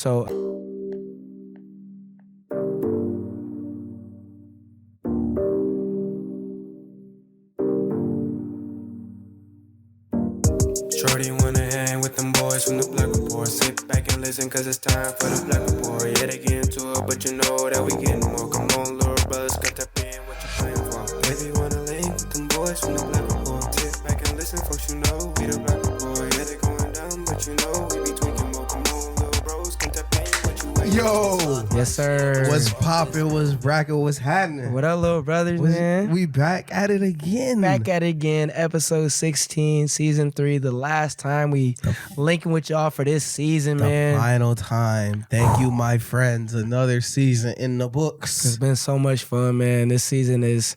So Shorty wanna hang with them boys from the Black Report. Sit back and listen, cause it's time for the Black Report. Yeah, they get into it, but you know that we getting more. Come on, little brothers, got that in what you playing for. Baby wanna link with them boys from the Black Report. Sit back and listen, folks, you know we the Black Report. Yeah, they going down, but you know we be tweaking more. Come on, little bros, got that in what you waiting Yo, for. yes, sir. what's poppin'? What's bracket? What's happening? What up, little brothers, man? We back at it again. Back at it again, episode 16, season 3. The last time we linking with y'all for this season, the man. final time. Thank you, my friends. Another season in the It's books. been so much fun, man. This season has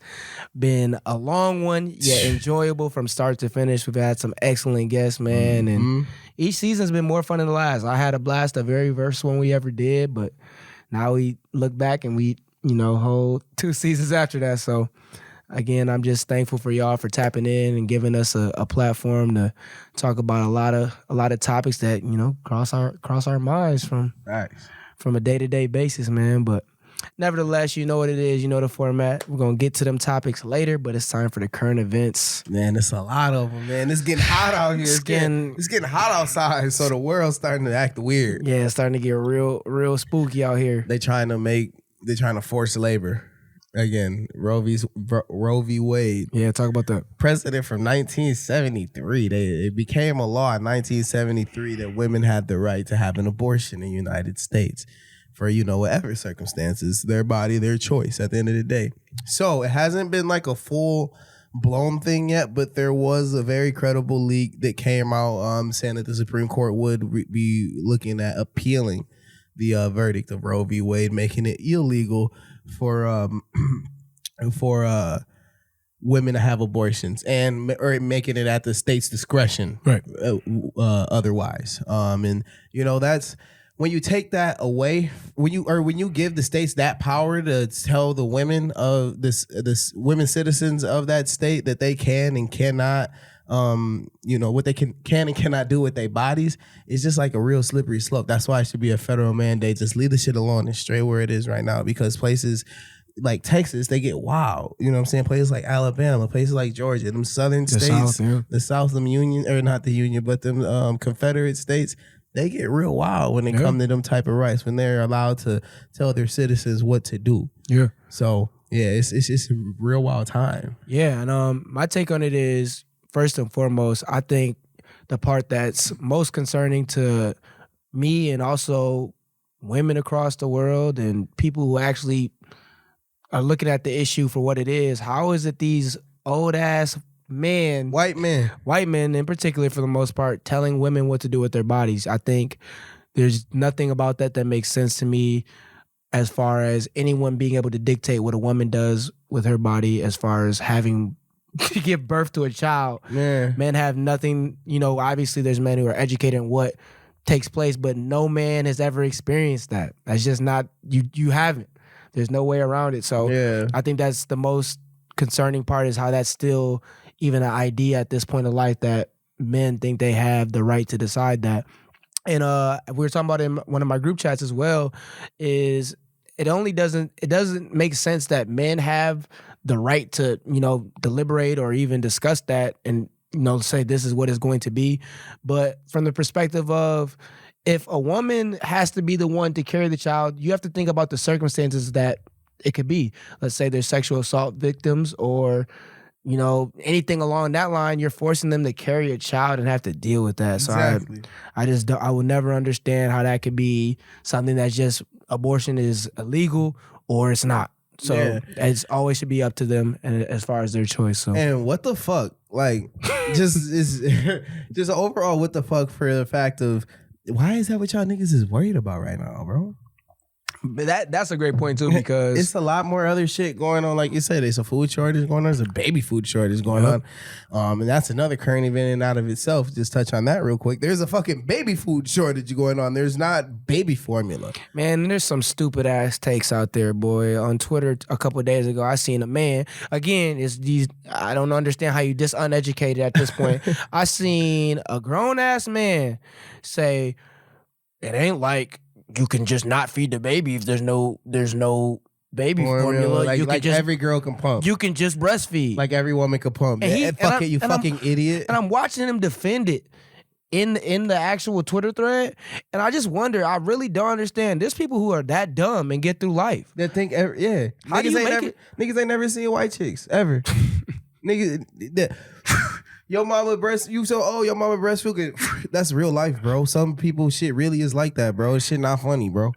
been a long one, yet enjoyable from start to finish. We've had some excellent guests, man, and each season's been more fun than the last. I had a blast, the very first one we ever did, but now we look back and we, hold 2 seasons after that. So again, I'm just thankful for y'all for tapping in and giving us a platform to talk about a lot of topics that cross our minds from a day-to-day basis, man. But nevertheless, you know what it is, you know the format. We're gonna get to them topics later, but it's time for the current events. Man, it's a lot of them, man. It's getting hot out here. It's getting hot outside, so the world's starting to act weird. Yeah, it's starting to get real spooky out here. They're trying to force labor. Again, Roe v. Wade. Yeah, talk about that. Precedent from 1973. It became a law in 1973 that women had the right to have an abortion in the United States for, whatever circumstances, their body, their choice at the end of the day. So it hasn't been like a full blown thing yet, but there was a very credible leak that came out saying that the Supreme Court would be looking at appealing the verdict of Roe v. Wade, making it illegal for women to have abortions or making it at the state's discretion, right? Otherwise, and that's when you take that away, when you give the states that power to tell the women of this women citizens of that state that they can and cannot. What they can and cannot do with their bodies, it's just like a real slippery slope. That's why it should be a federal mandate. Just leave the shit alone and straight where it is right now, because places like Texas, they get wild. You know what I'm saying? Places like Alabama, places like Georgia, them southern states, the South, them Union, or not the Union, but them Confederate states, they get real wild when it come to them type of rights, when they're allowed to tell their citizens what to do. Yeah. So yeah, it's just a real wild time. Yeah, and my take on it is, first and foremost, I think the part that's most concerning to me and also women across the world and people who actually are looking at the issue for what it is, how is it these old-ass men, white men in particular for the most part, telling women what to do with their bodies? I think there's nothing about that makes sense to me as far as anyone being able to dictate what a woman does with her body as far as having to give birth to a child. Yeah. Men have nothing, obviously there's men who are educated in what takes place, but no man has ever experienced that. That's just not, you haven't. There's no way around it. So I think that's the most concerning part, is how that's still even an idea at this point in life, that men think they have the right to decide that. And we were talking about in one of my group chats as well, is it doesn't make sense that men have the right to, deliberate or even discuss that and, say this is what it's going to be. But from the perspective of, if a woman has to be the one to carry the child, you have to think about the circumstances that it could be. Let's say there's sexual assault victims or, anything along that line. You're forcing them to carry a child and have to deal with that. Exactly. So I will never understand how that could be something that's just, abortion is illegal or it's not. So it always should be up to them and as far as their choice. So, and what the fuck, like, just overall, what the fuck, for the fact of, why is that what y'all niggas is worried about right now, bro? But that's a great point too, because it's a lot more other shit going on. Like you said, there's a food shortage going on. There's a baby food shortage going on. And that's another current event in and out of itself. Just touch on that real quick. There's a fucking baby food shortage going on. There's not baby formula. Man, there's some stupid ass takes out there, boy. On Twitter a couple of days ago, I seen a man. Again, it's these. I don't understand how you this uneducated at this point. I seen a grown ass man say, "It ain't like you can just not feed the baby if there's no baby formula. Like, you can just, every girl can pump. You can just breastfeed. Like every woman can pump. And you fucking idiot. And I'm watching him defend it in the actual Twitter thread, and I just wonder. I really don't understand. There's people who are that dumb and get through life. They think, How do you make it? Niggas ain't never seen white chicks ever. Niggas, your mama breastfeed. That's real life, bro. Some people shit really is like that, bro. Shit not funny, bro.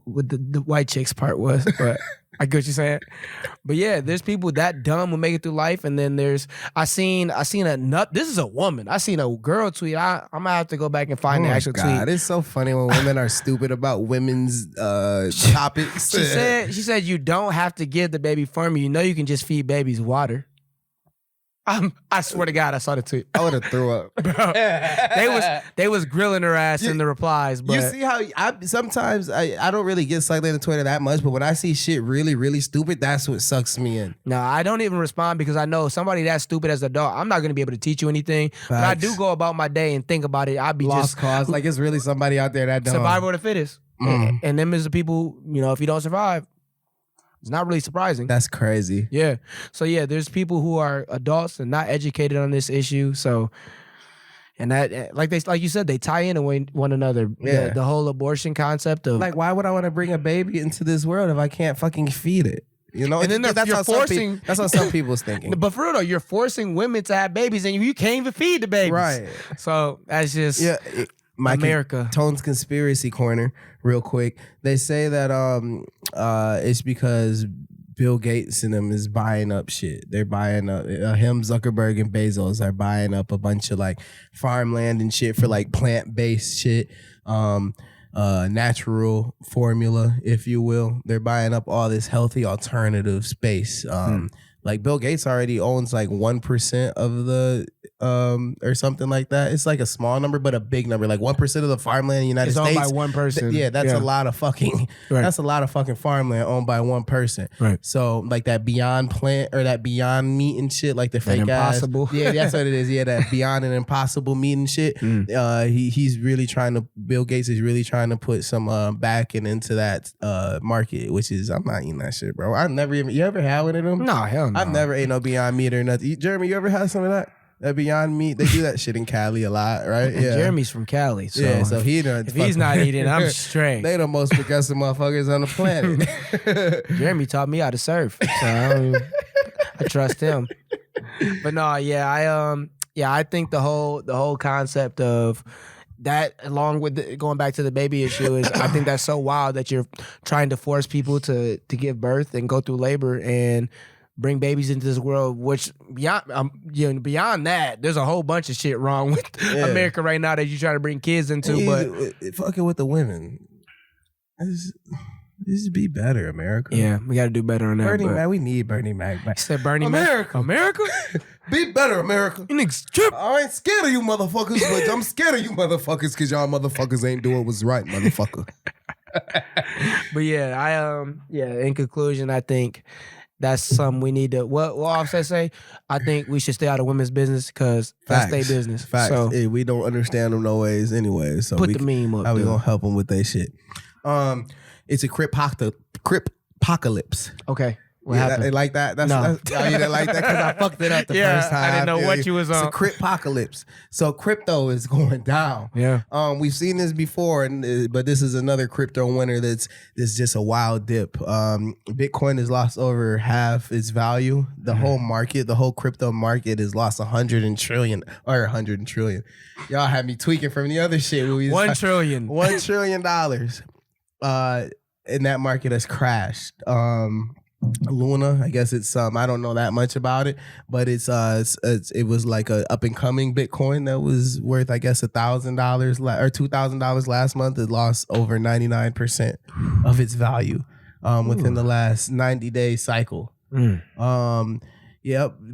What the white chicks part was, but I get what you're saying. But yeah, there's people that dumb who make it through life, and then I seen this is a woman. I seen a girl tweet. I'm gonna have to go back and find the actual tweet. It's so funny when women are stupid about women's topics. She said you don't have to give the baby formula. You know you can just feed babies water. I swear to God, I saw the tweet. I would have threw up. Bro, they was grilling her ass in the replies. But you see how sometimes I don't really get sucked into Twitter that much, but when I see shit really, really stupid, that's what sucks me in. No, I don't even respond because I know somebody that stupid as a dog, I'm not going to be able to teach you anything. Facts. But I do go about my day and think about it. I'd be lost cause. Like it's really somebody out there that dumb. Survival of the fittest. And them is the people, if you don't survive, it's not really surprising. That's crazy. Yeah. So yeah, there's people who are adults and not educated on this issue. So, and that, like you said, they tie in one another. Yeah. The whole abortion concept of like, why would I want to bring a baby into this world if I can't fucking feed it? You know, and then that's how some people's thinking. But for real though, you're forcing women to have babies, and you can't even feed the babies. Right. So that's just America. Tone's conspiracy corner, real quick. They say that it's because Bill Gates and them is buying up shit. They're buying up him, Zuckerberg, and Bezos are buying up a bunch of like farmland and shit for like plant-based shit, natural formula, if you will. They're buying up all this healthy alternative space. Like Bill Gates already owns like 1% of the or something like that. It's like a small number, but a big number. Like 1% of the farmland in the United States. It's owned by one person. That's a lot of fucking. Right. That's a lot of fucking farmland owned by one person. Right. So like that Beyond plant or that Beyond meat and shit, like the fake Impossible. Yeah, that's what it is. Yeah, that Beyond and Impossible meat and shit. He's really trying to. Bill Gates is really trying to put some backing into that market, which is I'm not eating that shit, bro. I never even. You ever had one of them? No, hell no. I've never ate no Beyond Meat or nothing. Jeremy, you ever had some of that? That Beyond Meat, they do that shit in Cali a lot, right? Yeah. Jeremy's from Cali, so, so if he's not eating, I'm straight. They the most progressive motherfuckers on the planet. Jeremy taught me how to surf, so I trust him. But no, I think the whole concept of that, along with going back to the baby issue, is I think that's so wild that you're trying to force people to give birth and go through labor and bring babies into this world, which beyond that, there's a whole bunch of shit wrong with America right now that you try to bring kids into. But fucking with the women, just be better, America. Yeah, we got to do better on that. Bernie Mac, we need Bernie Mac. You said Bernie America. Mac. America? Be better, America. You niggas trip. I ain't scared of you motherfuckers, but I'm scared of you motherfuckers because y'all motherfuckers ain't doing what's right, motherfucker. But in conclusion, I think that's something we need to. What Offset say? I think we should stay out of women's business because that's their business. Facts. So we don't understand them no ways anyway. So put the meme up. How we gonna help them with their shit? It's a cryptopocalypse. Okay. What happened? Like that? No. You didn't like that because I fucked it up the first time. I didn't know what you was on. It's a cryptopocalypse. So crypto is going down. Yeah. We've seen this before, but this is another crypto winter that's just a wild dip. Bitcoin has lost over half its value. The whole market, the whole crypto market has lost 100 trillion. Y'all had me tweaking from the other shit. $1 trillion. $1 trillion. And that market has crashed. Luna, I guess it's I don't know that much about it, but it was like a up and coming Bitcoin that was worth I guess $1,000 or $2,000 last month. It lost over 99% of its value within the last 90-day cycle. Yep,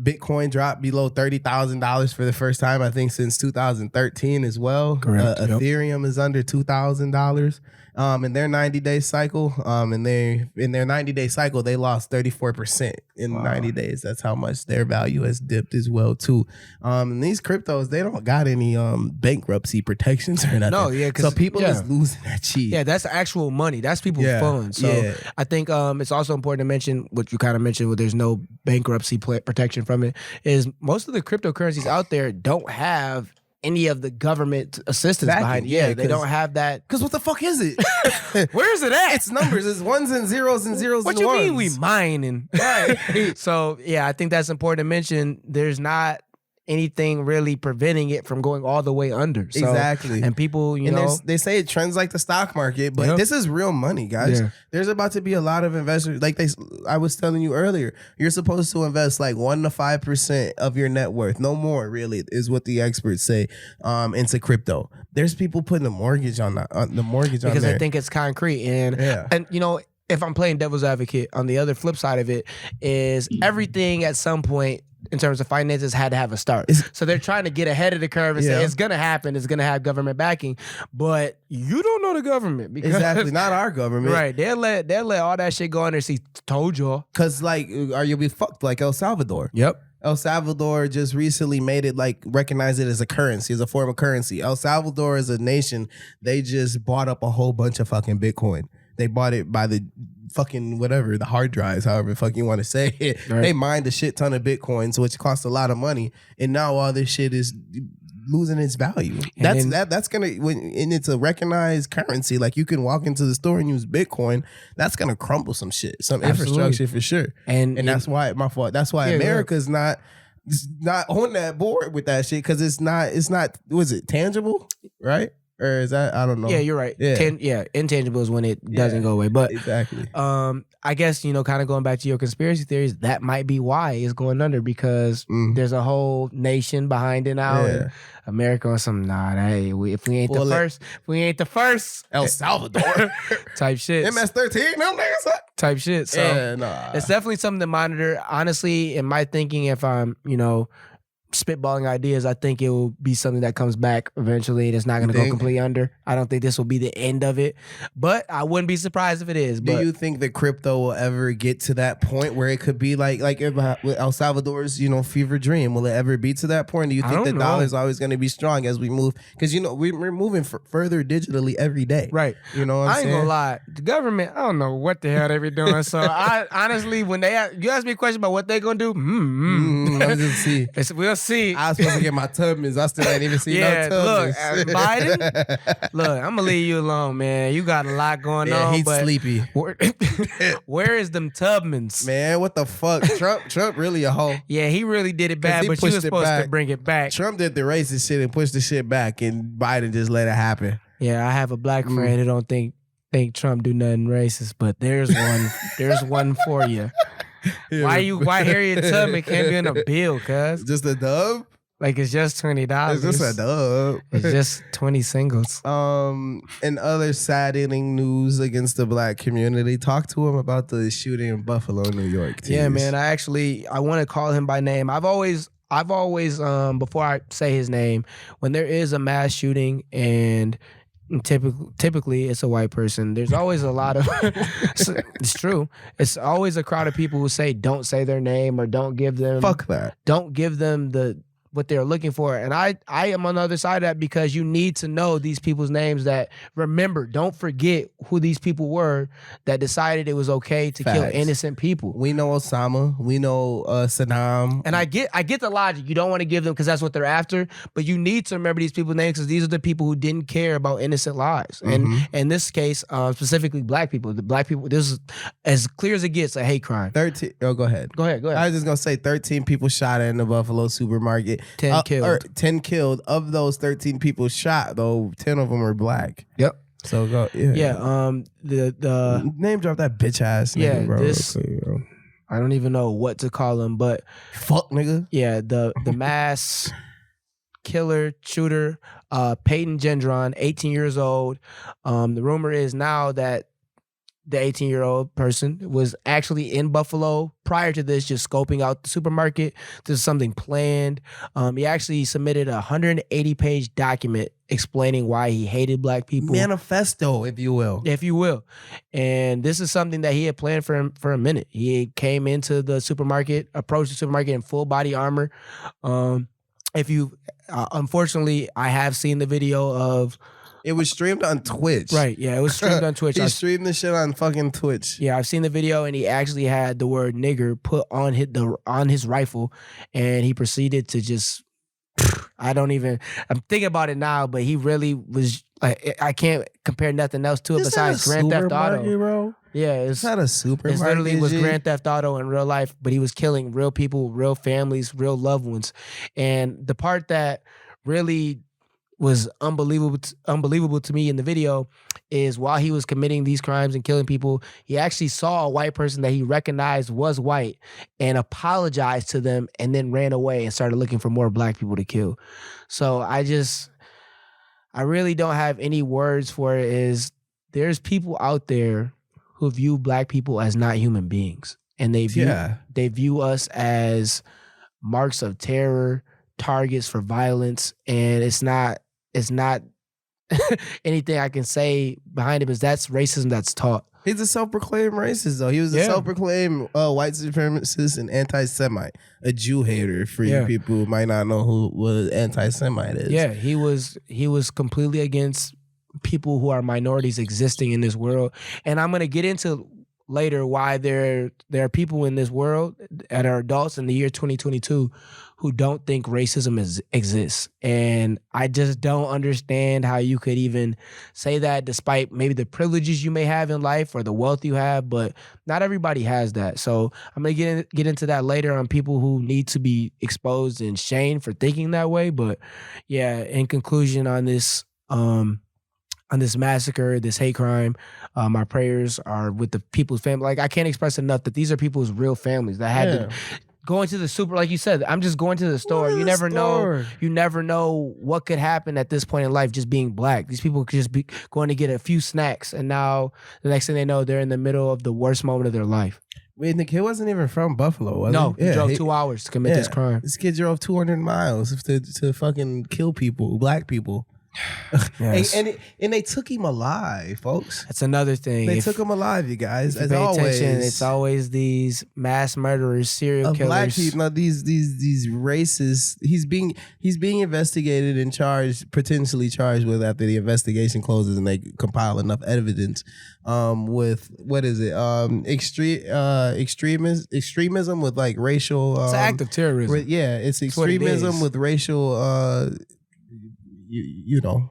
Bitcoin dropped below $30,000 for the first time I think since 2013 as well. Correct. Ethereum is under $2,000. in their 90-day cycle, in their 90-day cycle, they lost 34% in 90 days. That's how much their value has dipped as well too. And these cryptos, they don't got any bankruptcy protections or nothing. No, yeah, so people is losing that cheap. Yeah, that's actual money. That's people's funds. So I think it's also important to mention what you kind of mentioned, where there's no bankruptcy protection from it, is most of the cryptocurrencies out there don't have any of the government assistance behind it. Yeah, they don't have that. Because what the fuck is it? Where is it at? It's numbers. It's ones and zeros and zeros what and ones. What you mean we mining? Right. So, yeah, I think that's important to mention. There's not anything really preventing it from going all the way under. So, exactly. And people, you know. They say it trends like the stock market, but this is real money, guys. Yeah. There's about to be a lot of investors. Like I was telling you earlier, you're supposed to invest like 1 to 5% of your net worth. No more, really, is what the experts say, into crypto. There's people putting a mortgage on the mortgage because on there. They think it's concrete. And you know, if I'm playing devil's advocate, on the other flip side of it is everything at some point in terms of finances had to have a start. So they're trying to get ahead of the curve and say it's going to happen. It's going to have government backing, but you don't know the government. Because, exactly, not our government. Right. They'll let all that shit go on there. See, told y'all. Because like, or you'll be fucked like El Salvador. Yep. El Salvador just recently made it like recognize it as a currency, as a form of currency. El Salvador as a nation, they just bought up a whole bunch of fucking Bitcoin. They bought it by the fucking whatever, the hard drives, however the fuck you want to say it. Right. They mined a shit ton of Bitcoins, which cost a lot of money, and now all this shit is losing its value. That's gonna, and it's a recognized currency. Like you can walk into the store and use Bitcoin. That's gonna crumble some shit, some infrastructure for sure. And that's why my fault. That's why America's not on that board with that shit, because it's not. Was it tangible, right? Or is that, I don't know. Yeah, you're right. Yeah, intangible is when it doesn't go away. But exactly. I guess, you know, kind of going back to your conspiracy theories, that might be why it's going under, because there's a whole nation behind it now. And America on some, if we ain't the first, El Salvador type shit. MS-13, them niggas type shit. So it's definitely something to monitor. Honestly, in my thinking, if I'm, you know, spitballing ideas, I think it will be something that comes back eventually. It's not going to go completely under. I don't think this will be the end of it, but I wouldn't be surprised if it is. Do you think that crypto will ever get to that point where it could be like El Salvador's, you know, fever dream? Will it ever be to that point? Do you think the dollar's always going to be strong as we move? Because, you know, we're moving further digitally every day. Right. You know what I'm saying? I ain't gonna lie. The government, I don't know what the hell they be doing. So I honestly, when you ask me a question about what they gonna do, let's just see. We'll see. I was supposed to get my Tubmans. I still ain't even seen no Tubmans. Look, Biden, look, I'm gonna leave you alone, man. You got a lot going on. He's sleepy. Where is them Tubmans? Man, what the fuck? Trump really a hoe. Yeah, he really did it bad, but you were supposed to bring it back. Trump did the racist shit and pushed the shit back, and Biden just let it happen. Yeah, I have a black friend who don't think Trump do nothing racist, but there's one for you. Why Harriet Tubman can't be in a bill, cuz? Just a dub? Like it's just $20. It's just a dub. It's just 20 singles. And other saddening news against the black community. Talk to him about the shooting in Buffalo, New York. Yeah, man. I want to call him by name. I've always before I say his name, when there is a mass shooting and typically it's a white person, there's always a lot of it's true, it's always a crowd of people who say don't say their name or don't give them what they're looking for. And I am on the other side of that, because you need to know these people's names. That remember, don't forget who these people were that decided it was okay to kill innocent people. We know Osama, we know Saddam, and I get the logic. You don't want to give them because that's what they're after, but you need to remember these people's names because these are the people who didn't care about innocent lives. And in this case, specifically black people. The black people, this is as clear as it gets a hate crime. 13. Oh, go ahead. I was just gonna say 13 people shot in the Buffalo supermarket. 10 killed. 10 killed. Of those 13 people shot, though, 10 of them were black. Yep. So go. Yeah. The name drop that bitch ass nigga, bro. I don't even know what to call him, but fuck nigga. Yeah. The mass killer shooter, Peyton Gendron, 18 years old. The rumor is now that the 18-year-old person was actually in Buffalo prior to this, just scoping out the supermarket. This is something planned. He actually submitted a 180-page document explaining why he hated black people. Manifesto, if you will. If you will. And this is something that he had planned for a minute. He came into the supermarket, approached the supermarket in full body armor. If you, unfortunately, I have seen the video of. It was streamed on Twitch. Right, yeah, it was streamed on Twitch. He streamed the shit on fucking Twitch. Yeah, I've seen the video, and he actually had the word nigger put on his rifle, and he proceeded to just, I'm thinking about it now, but he really was, like, I can't compare nothing else to it besides Grand Theft Auto. Bro? Yeah, it's not a supermarket. It literally was Grand Theft Auto in real life, but he was killing real people, real families, real loved ones. And the part that really was unbelievable to me in the video is while he was committing these crimes and killing people, he actually saw a white person that he recognized was white and apologized to them and then ran away and started looking for more black people to kill. So I really don't have any words for it. There's people out there who view black people as not human beings, and they view us as marks of terror, targets for violence, and it's not anything I can say behind it, because that's racism that's taught. He's a self-proclaimed racist, though. He was a self-proclaimed white supremacist and anti-Semite, a Jew hater. For you people who might not know what anti-Semite is. Yeah, he was completely against people who are minorities existing in this world, and I'm gonna get into later why there are people in this world that are adults in the year 2022 who don't think racism exists. And I just don't understand how you could even say that, despite maybe the privileges you may have in life or the wealth you have, but not everybody has that. So I'm going to get into that later on people who need to be exposed and shamed for thinking that way. But yeah, in conclusion on this massacre, this hate crime, my prayers are with the people's family. Like, I can't express enough that these are people's real families that had to go into the super, like you said, I'm just going to the store. You never know what could happen at this point in life just being black. These people could just be going to get a few snacks, and now the next thing they know, they're in the middle of the worst moment of their life. Wait, the kid wasn't even from Buffalo, was he? No, he drove 2 hours to commit this crime. This kid drove 200 miles to fucking kill people, black people. Yes. And they took him alive, folks. That's another thing. They took him alive, you guys. As always, it's always these mass murderers, serial killers. Black people, no, these racists. He's being investigated and potentially charged with, after the investigation closes and they compile enough evidence, with what is it? Extremism with like racial. It's an act of terrorism. It's extremism with racial. You know,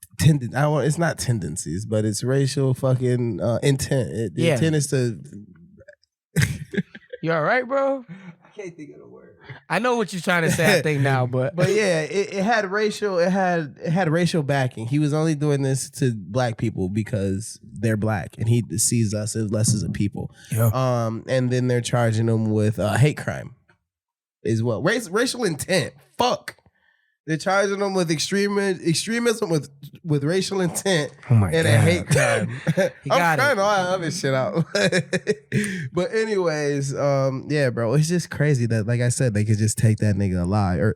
it's not tendencies, but it's racial fucking intent. The intent is to. You all right, bro? I can't think of the word. I know what you're trying to say. I think now, but yeah, it had racial. It had racial backing. He was only doing this to black people because they're black, and he sees us as less as a people. Yeah. And then they're charging him with hate crime, as well. Racial intent. Fuck. They're charging them with extremism with racial intent and a hate crime. I'm trying all that other shit out. But anyways, yeah, bro, it's just crazy that, like I said, they could just take that nigga alive. Or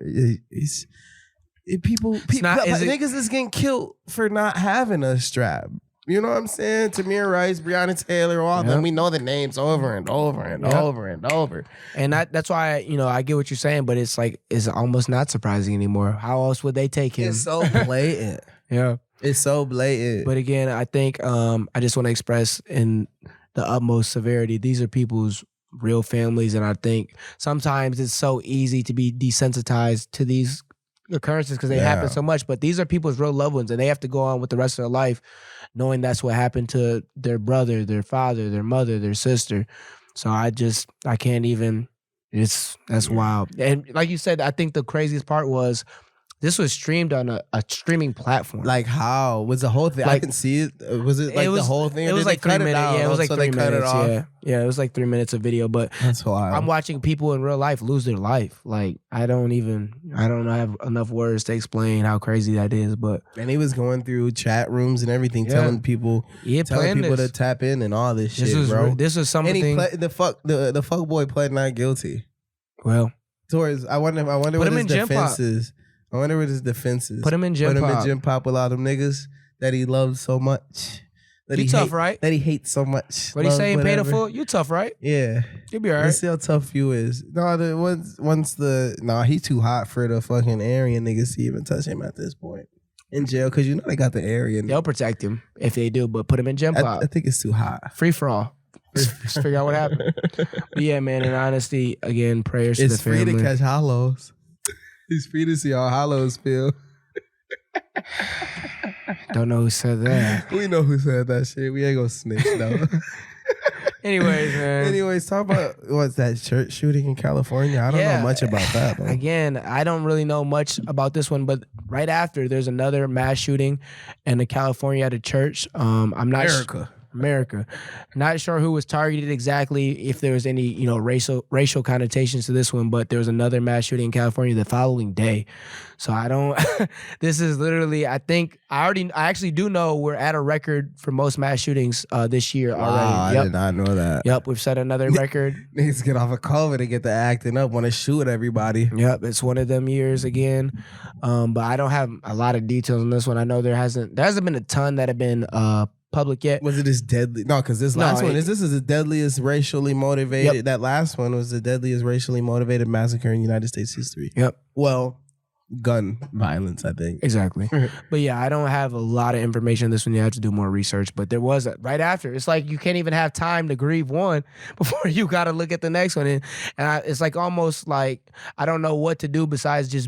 niggas is getting killed for not having a strap. You know what I'm saying? Tamir Rice, Breonna Taylor, all of them. We know the names over and over and over and over. And that's why, I get what you're saying, but it's like, it's almost not surprising anymore. How else would they take him? It's so blatant. Yeah. It's so blatant. But again, I think I just want to express in the utmost severity, these are people's real families. And I think sometimes it's so easy to be desensitized to these occurrences because they happen so much, but these are people's real loved ones, and they have to go on with the rest of their life knowing that's what happened to their brother, their father, their mother, their sister. So I can't even, that's wild. And like you said, I think the craziest part was This was streamed on a streaming platform. Like how was the whole thing? I can see it. Was it like the whole thing? It was like 3 minutes. Yeah, it was like so 3 they cut minutes. it off? Yeah, it was like 3 minutes of video. But that's wild. I'm watching people in real life lose their life. Like I don't have enough words to explain how crazy that is. But and he was going through chat rooms and everything, telling people to tap in and all this shit, bro. This was something. And the fuck boy pled not guilty. Well, towards I wonder what his defense is. I wonder what his defense is. Put him in gym pop with all them niggas that he loves so much. You tough, right? That he hates so much. What he saying? Pay the full? You tough, right? Yeah. You'll be all right. Let's see how tough you is. He too hot for the fucking Aryan niggas to even touch him at this point. In jail, because you know they got the Aryan. They'll protect him if they do, but put him in gym pop. I think it's too hot. Free for all. Just figure out what happened. But yeah, man, in honesty, again, prayers to the family. It's free to catch hollows. He's free to see how hollows feel. Don't know who said that. We know who said that shit. We ain't gonna snitch though. Anyways, talk about what's that church shooting in California? I don't know much about that. Man. Again, I don't really know much about this one, but right after there's another mass shooting in California at a church. I'm not America. Not sure who was targeted exactly, if there was any, racial connotations to this one, but there was another mass shooting in California the following day. So I don't, this is literally, I actually do know we're at a record for most mass shootings this year already. I did not know that. Yep, we've set another record. Niggas get off of COVID and get to acting up, want to shoot everybody. Yep, it's one of them years again. But I don't have a lot of details on this one. I know there hasn't been a ton that have been public yet. Was it as deadly? No, because this last one is the deadliest racially motivated. Yep. That last one was the deadliest racially motivated massacre in United States history. Yep. Well, gun violence, I think. Exactly. But yeah, I don't have a lot of information on this one. You have to do more research. But there was right after. It's like you can't even have time to grieve one before you got to look at the next one. It's like almost like I don't know what to do besides you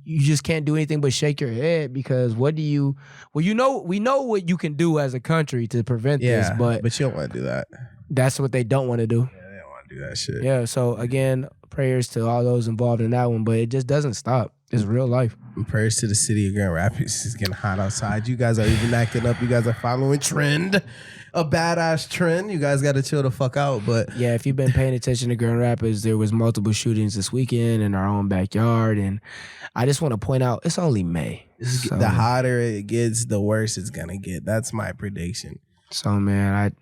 just can't do anything but shake your head, because we know what you can do as a country to prevent this, but you don't want to do that. That's what they don't want to do. Yeah, they don't want to do that shit. Yeah, so again, prayers to all those involved in that one, but it just doesn't stop. It's real life. And prayers to the city of Grand Rapids. It's getting hot outside. You guys are even acting up. You guys are following trend. A badass trend. You guys got to chill the fuck out. But yeah, if you've been paying attention to Grand Rapids, there was multiple shootings this weekend in our own backyard. And I just want to point out, it's only May. So, the hotter it gets, the worse it's going to get. That's my prediction. So, man, I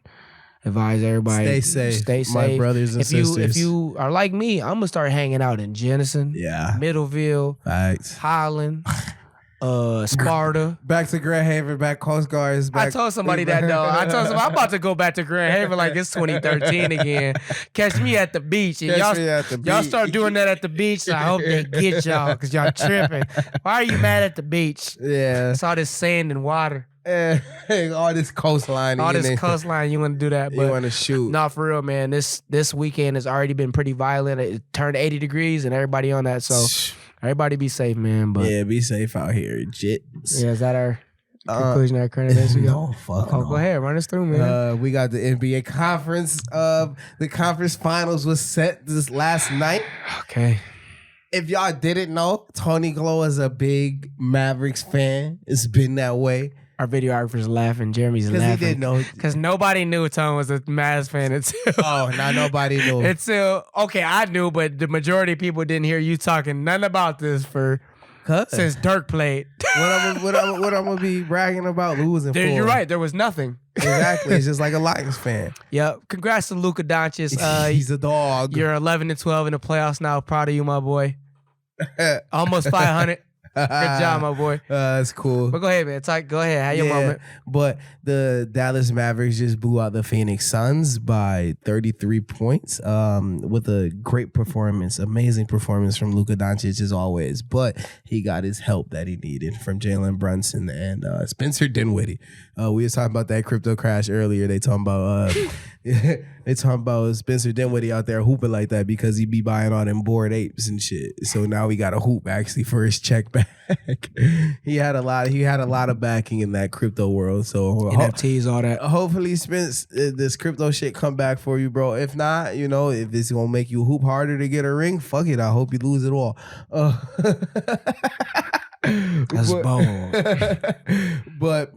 advise everybody stay safe, my brothers and sisters. If you are like me, I'm gonna start hanging out in Jenison, Middleville, Highland, Sparta. Back to Grand Haven, back Coast Guards. I told somebody that though. I told somebody I'm about to go back to Grand Haven like it's 2013 again. Catch me at the beach, and y'all start doing that at the beach. I hope they get y'all because y'all tripping. Why are you mad at the beach? Yeah, it's all this sand and water. All this coastline. You want to do that. But you want to shoot. No, for real, man. This weekend has already been pretty violent. It turned 80 degrees and everybody on that. So everybody be safe, man. But yeah, be safe out here, jits. Yeah, is that our conclusion, our current events? No, go ahead. Run us through, man. We got the NBA conference. The conference finals was set this last night. Okay. If y'all didn't know, Tony Glow is a big Mavericks fan. It's been that way. Our videographer's laughing. Jeremy's laughing. Because he didn't know. Because nobody knew Tone was a Mavs fan until... nobody knew. I knew, but the majority of people didn't hear you talking nothing about this since Dirk played. What I'm going to be bragging about losing for? You're right. There was nothing. Exactly. It's just like a Lions fan. Yep. Congrats to Luka Doncic. He's a dog. You're 11-12 in the playoffs now. Proud of you, my boy. Almost 500. Good job, my boy. That's cool. But go ahead, man. Go ahead. Have your moment. But the Dallas Mavericks just blew out the Phoenix Suns by 33 points with a great performance, amazing performance from Luka Doncic as always. But he got his help that he needed from Jalen Brunson and Spencer Dinwiddie. We was talking about that crypto crash earlier. They talking about Spencer Dinwiddie out there hooping like that because he be buying all them Bored Apes and shit. So now we got a hoop actually for his check back. He had a lot of backing in that crypto world. So NFTs, all that. Hopefully Spence, this crypto shit come back for you, bro. If not, if it's gonna make you hoop harder to get a ring, fuck it. I hope you lose it all. That's bold. But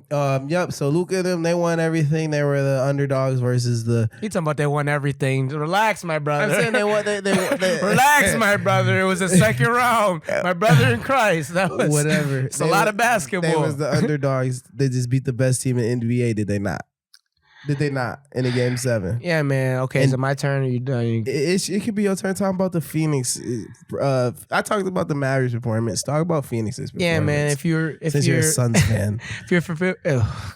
yep. So Luka and them, they won everything. They were the underdogs versus the. You talking about they won everything? Relax, my brother. I'm saying they won. They Relax, my brother. It was a second round. My brother in Christ. That was whatever. It's a lot of basketball. They was the underdogs. They just beat the best team in NBA. Did they not? Did they not in the game 7? Yeah, man. Okay, is it my turn? Or you done? It could be your turn talking about the Phoenix. I talked about the Mavericks performance. Talk about Phoenix's performance. Yeah, man. If you're a Suns fan, if you're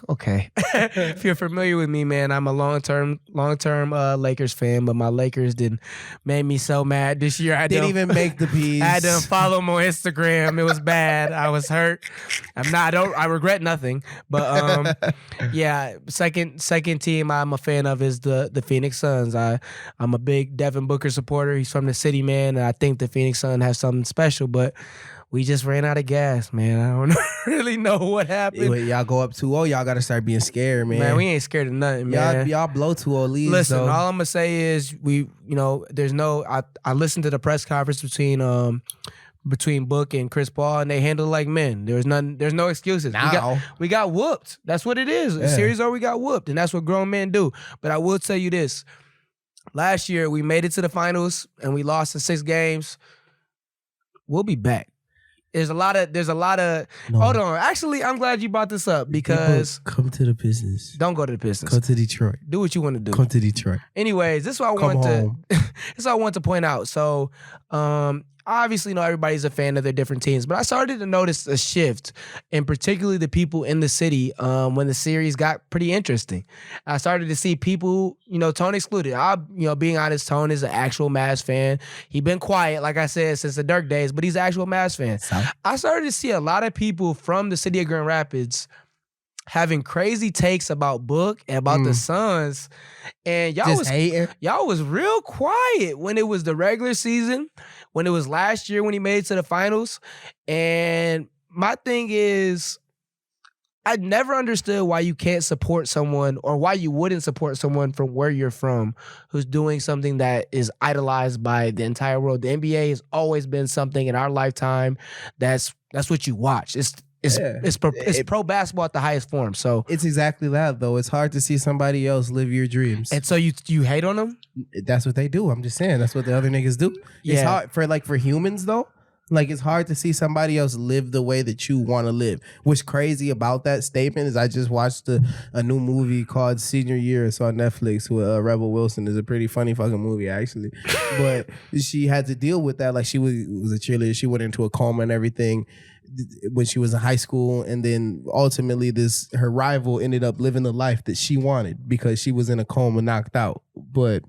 okay. If you're familiar with me, man, I'm a long-term Lakers fan, but my Lakers made me so mad this year. I didn't even make the piece. I had to follow them on Instagram. It was bad. I was hurt. I regret nothing. But yeah, second team I'm a fan of is the Phoenix Suns. I'm a big Devin Booker supporter. He's from the city, man, and I think the Phoenix Suns have something special, but we just ran out of gas, man. I don't really know what happened. Wait, y'all go up 2-0, y'all got to start being scared, man. Man, we ain't scared of nothing, man. Y'all blow 2-0 leads. Listen, though. all I'm gonna say is I listened to the press conference between Book and Chris Paul, and they handled it like men. There's no excuses. We got whooped. That's what it is. Yeah. Series we got whooped, and that's what grown men do. But I will tell you this. Last year, we made it to the finals, and we lost in 6 games. We'll be back. There's a lot of no. Hold on. Actually, I'm glad you brought this up because come to the business. Don't go to the business. Come to Detroit. Do what you want to do. Come to Detroit. Anyways, this is what I want to point out. So, obviously, everybody's a fan of their different teams, but I started to notice a shift, and particularly the people in the city when the series got pretty interesting. I started to see people, Tone excluded. Being honest, Tone is an actual Mavs fan. He's been quiet, like I said, since the Dirk days, but he's an actual Mavs fan. I started to see a lot of people from the city of Grand Rapids having crazy takes about Book and about the Suns, and y'all was real quiet when it was the regular season, when it was last year when he made it to the finals. And my thing is, I never understood why you can't support someone, or why you wouldn't support someone from where you're from who's doing something that is idolized by the entire world. The NBA has always been something in our lifetime that's what you watch. It's pro basketball at the highest form. So it's exactly that, though. It's hard to see somebody else live your dreams. And so you hate on them? That's what they do. I'm just saying that's what the other niggas do. Yeah. It's hard for humans though. Like, it's hard to see somebody else live the way that you want to live. What's crazy about that statement is I just watched a new movie called Senior Year. It's on Netflix with Rebel Wilson. It's a pretty funny fucking movie, actually. But she had to deal with that. Like, she was a cheerleader. She went into a coma and everything when she was in high school, and then ultimately her rival ended up living the life that she wanted because she was in a coma, knocked out. But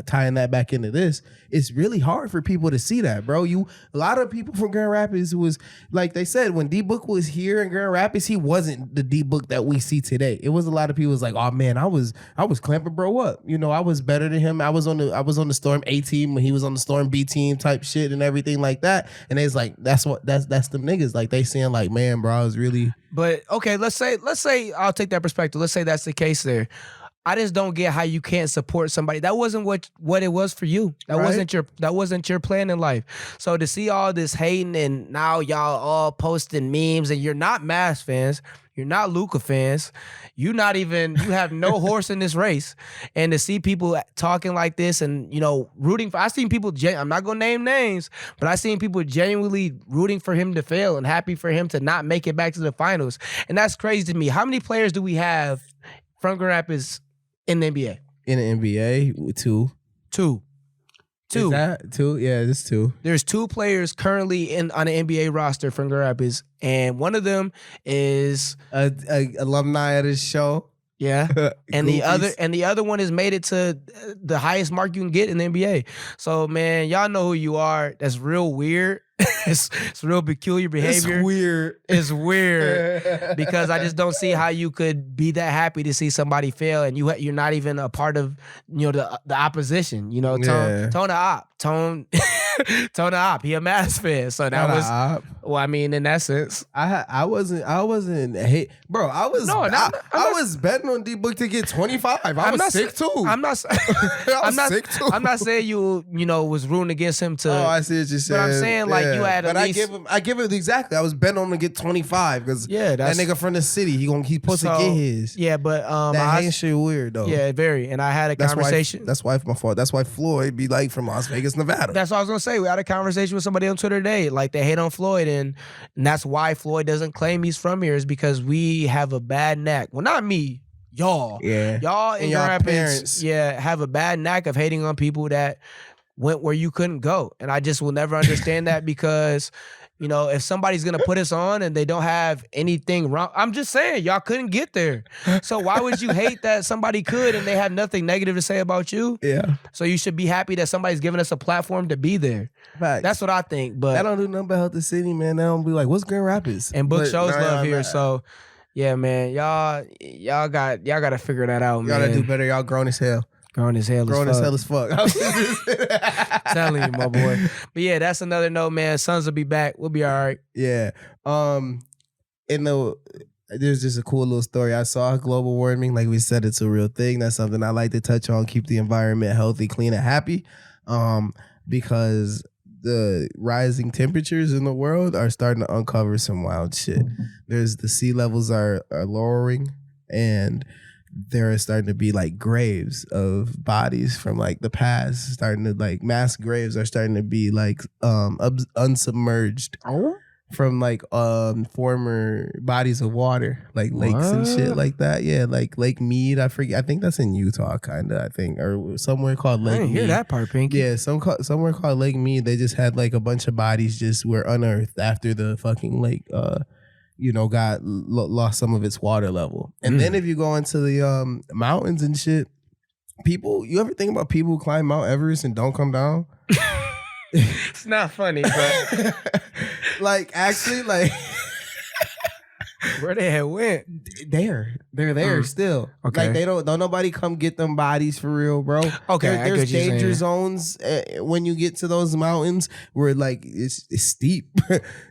tying that back into this, it's really hard for people to see that, bro. A lot of people from Grand Rapids was, like they said, when D-Book was here in Grand Rapids, he wasn't the D-Book that we see today. It was a lot of people was like, oh man, I was clamping bro up. I was better than him. I was on the Storm A team when he was on the Storm B team type shit and everything like that. And it's like, that's them niggas. Like, they saying like, man, bro, I was really. But okay, let's say I'll take that perspective. Let's say that's the case there. I just don't get how you can't support somebody. That wasn't what it was for you. That wasn't your plan in life. So to see all this hating, and now y'all all posting memes, and you're not Mavs fans, you're not Luka fans, you have no horse in this race, and to see people talking like this and rooting for. I seen people. I'm not gonna name names, but I seen people genuinely rooting for him to fail and happy for him to not make it back to the finals, and that's crazy to me. How many players do we have from Grand Rapids in the NBA? In the NBA, two. Is that two? Yeah, it's 2. There's 2 players currently on the NBA roster from Grand Rapids, and one of them is a alumni of this show. Yeah, and the other one has made it to the highest mark you can get in the NBA. So man, y'all know who you are. That's real weird. It's real peculiar behavior. It's weird because I just don't see how you could be that happy to see somebody fail, and you're not even a part of the opposition. Tone the op. He a Mavs fan, so that was Well, I mean, in that sense, I wasn't hate, bro. I was betting on D-Book to get 25. I was sick too. I'm not. sick too. I'm not saying you was rooting against him to. Oh, I see what you're saying. But I'm saying like you had. But I give him exactly. I was betting on him to get 25 because that nigga from the city. He supposed to get his. Yeah, but that ain't shit weird though. Yeah, very. And I had a conversation. That's why my fault. That's why Floyd be like from Las Vegas, Nevada. That's what I was gonna say. We had a conversation with somebody on Twitter today. Like they hate on Floyd, and that's why Floyd doesn't claim he's from here, is because we have a bad knack. Well, not me, y'all. Yeah. Y'all and your parents. Yeah, have a bad knack of hating on people that went where you couldn't go. And I just will never understand that because, if somebody's going to put us on and they don't have anything wrong, I'm just saying, y'all couldn't get there. So why would you hate that somebody could and they have nothing negative to say about you? Yeah. So you should be happy that somebody's giving us a platform to be there. Facts. That's what I think. But I don't do nothing but help the city, man. They don't be like, what's Grand Rapids? And Book shows love here. So yeah, man, y'all got to figure that out, man. Y'all gotta do better. Y'all grown as hell. Grown as hell as fuck. Telling you, my boy. But yeah, that's another note, man. Sons will be back. We'll be all right. Yeah. There's just a cool little story. I saw global warming. Like we said, it's a real thing. That's something I like to touch on. Keep the environment healthy, clean, and happy. Because the rising temperatures in the world are starting to uncover some wild shit. The sea levels are lowering, and there are starting to be like graves of bodies from like the past, starting to like mass graves are starting to be like unsubmerged from like former bodies of water, like lakes and shit like that. Yeah, like Lake Mead. I forget. I think that's in Utah, kinda. I think, or somewhere called Lake. I didn't hear that part, Pinky. Yeah, somewhere called Lake Mead. They just had like a bunch of bodies just were unearthed after the fucking lake lost some of its water level. And then if you go into the mountains and shit, you ever think about people who climb Mount Everest and don't come down? It's not funny, but like actually, like where they had went? They're there still. Okay. Like they don't nobody come get them bodies for real, bro. Okay, there's danger zones when you get to those mountains where like it's steep.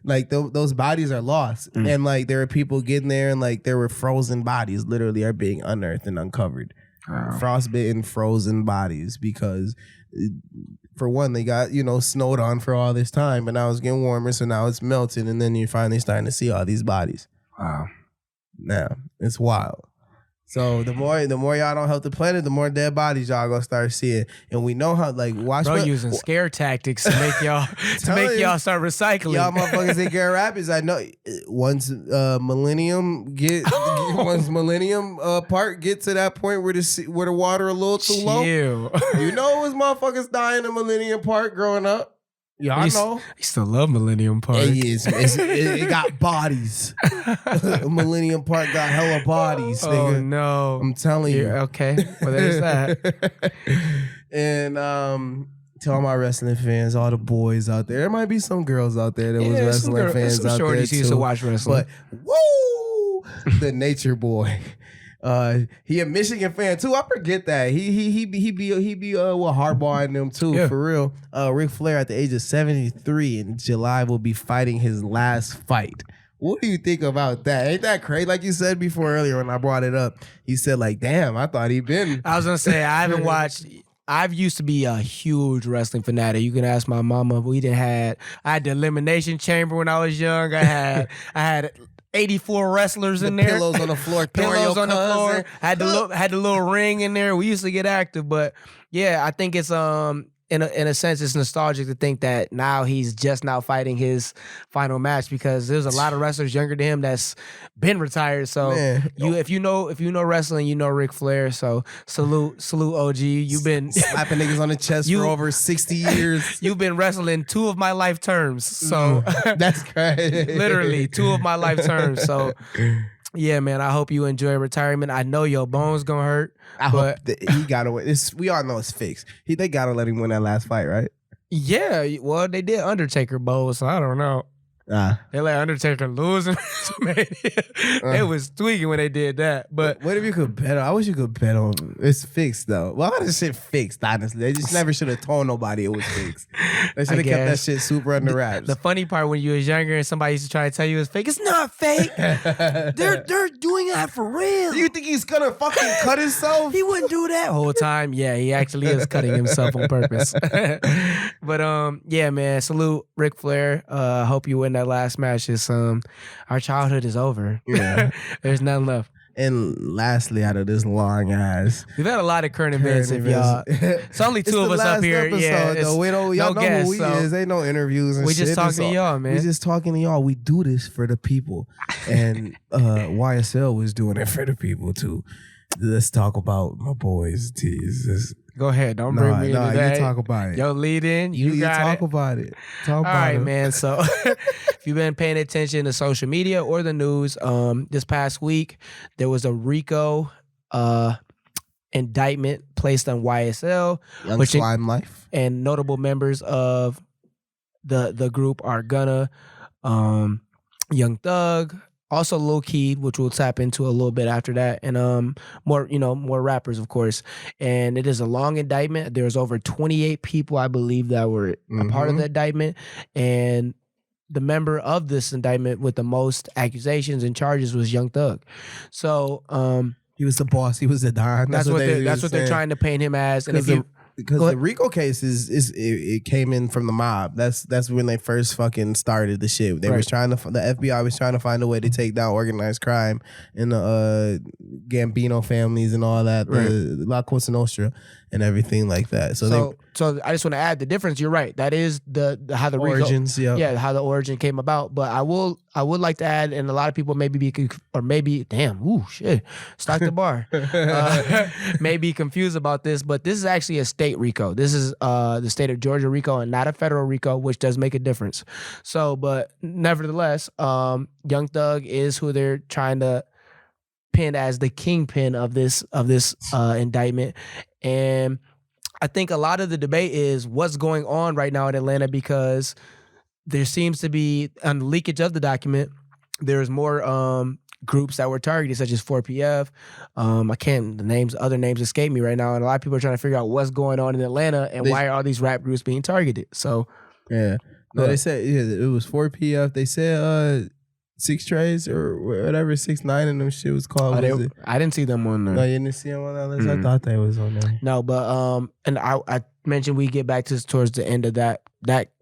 Like those bodies are lost, and like there are people getting there, and like there were frozen bodies literally are being unearthed and uncovered. Frostbitten, frozen bodies because. For one, they got, snowed on for all this time, but now it's getting warmer, so now it's melting, and then you're finally starting to see all these bodies. Wow. Now, it's wild. So the more y'all don't help the planet, the more dead bodies y'all gonna start seeing. And we know how, like, watch using scare tactics to make y'all start recycling. Y'all motherfuckers in Grand Rapids, I know once Millennium Park get to that point where the water a little too low. You know it was motherfuckers dying in Millennium Park growing up. Y'all know. I used to love Millennium Park. It got bodies. Millennium Park got hella bodies, nigga. Oh, no. I'm telling you. Okay. Well, there's that. And to all my wrestling fans, all the boys out there. There might be some girls out there that was wrestling fans out there too. Used to watch wrestling. But, woo! The Nature Boy. He a Michigan fan too. I forget that he be with Harbaugh and them too, for real. Ric Flair at the age of 73 in July will be fighting his last fight. What do you think about that? Ain't that crazy? Like you said before earlier when I brought it up, you said like, damn, I thought he'd been. I was gonna say I haven't watched. I've used to be a huge wrestling fanatic. You can ask my mama. I had the Elimination Chamber when I was young. I had 84 wrestlers in there. Pillows on the floor. Pillows on the floor. Had the little ring in there. We used to get active, but yeah, I think it's in a sense it's nostalgic to think that now he's just now fighting his final match because there's a lot of wrestlers younger than him that's been retired. So if you know wrestling, you know Ric Flair. So salute OG. You've been slapping niggas on the chest for over 60 years. You've been wrestling 2 of my life terms. So that's crazy. Literally 2 of my life terms. So yeah, man, I hope you enjoy retirement. I know your bones gonna hurt. I hope he gotta win. We all know it's fixed. They gotta let him win that last fight, right? Yeah, well, they did Undertaker bowl, so I don't know. They let Undertaker lose in WrestleMania. They was tweaking when they did that. But what if you could bet on? I wish you could bet on. It's fixed though. Well, how this shit fixed? Honestly, they just never should have told nobody it was fixed. They should have kept that shit super under wraps. The funny part when you was younger and somebody used to try to tell you it's fake, it's not fake. They're doing that for real. You think he's gonna fucking cut himself? He wouldn't do that whole time. Yeah, he actually is cutting himself on purpose. But yeah, man. Salute Ric Flair. Hope you win that last match. It's our childhood is over. Yeah. There's nothing left. And lastly, out of this long ass, we've had a lot of current events. If y'all, it's only two of us up here. Yeah, though. We don't. Y'all know who we is. Ain't no interviews and we shit. Just talking to y'all, man. We just talking to y'all. We do this for the people, and YSL was doing it for the people too. Let's talk about my boys. Tease. Go ahead. Don't bring me into that. You talk about it. Yo, lead in. You got talk about it. Talk about it. All right, man. So if you've been paying attention to social media or the news, this past week, there was a RICO indictment placed on YSL. Young Slime Life. And notable members of the group are Gunna, Young Thug, also Lil Keed, which we'll tap into a little bit after that, and more rappers, of course. And it is a long indictment. There's over 28 people, I believe, that were a part of the indictment, and the member of this indictment with the most accusations and charges was Young Thug. So he was the boss. He was the Don. That's what they're trying to paint him as. And because the RICO case it came in from the mob. That's when they first fucking started the shit. They was trying to, the FBI was trying to find a way to take down organized crime in the Gambino families and all that, the La Cosa Nostra and everything like that. So I just want to add the difference. You're right. That is the how the origins, RICO, how the origin came about. But I would like to add, and a lot of people stock the bar, may be confused about this, but this is actually a state RICO. This is the state of Georgia RICO and not a federal RICO, which does make a difference. So, but nevertheless, Young Thug is who they're trying to pin as the kingpin of this indictment. And I think a lot of the debate is what's going on right now in Atlanta, because there seems to be, on the leakage of the document, there's more groups that were targeted, such as 4PF. Other names escape me right now, and a lot of people are trying to figure out what's going on in Atlanta and why are all these rap groups being targeted. So yeah, no, they said it was 4PF. They said 6 Trays or whatever 6ix9ine and them shit was called. I didn't see them on there. No, you didn't see them on that list. I thought they was on there. No, but and I mentioned we get back to towards the end of that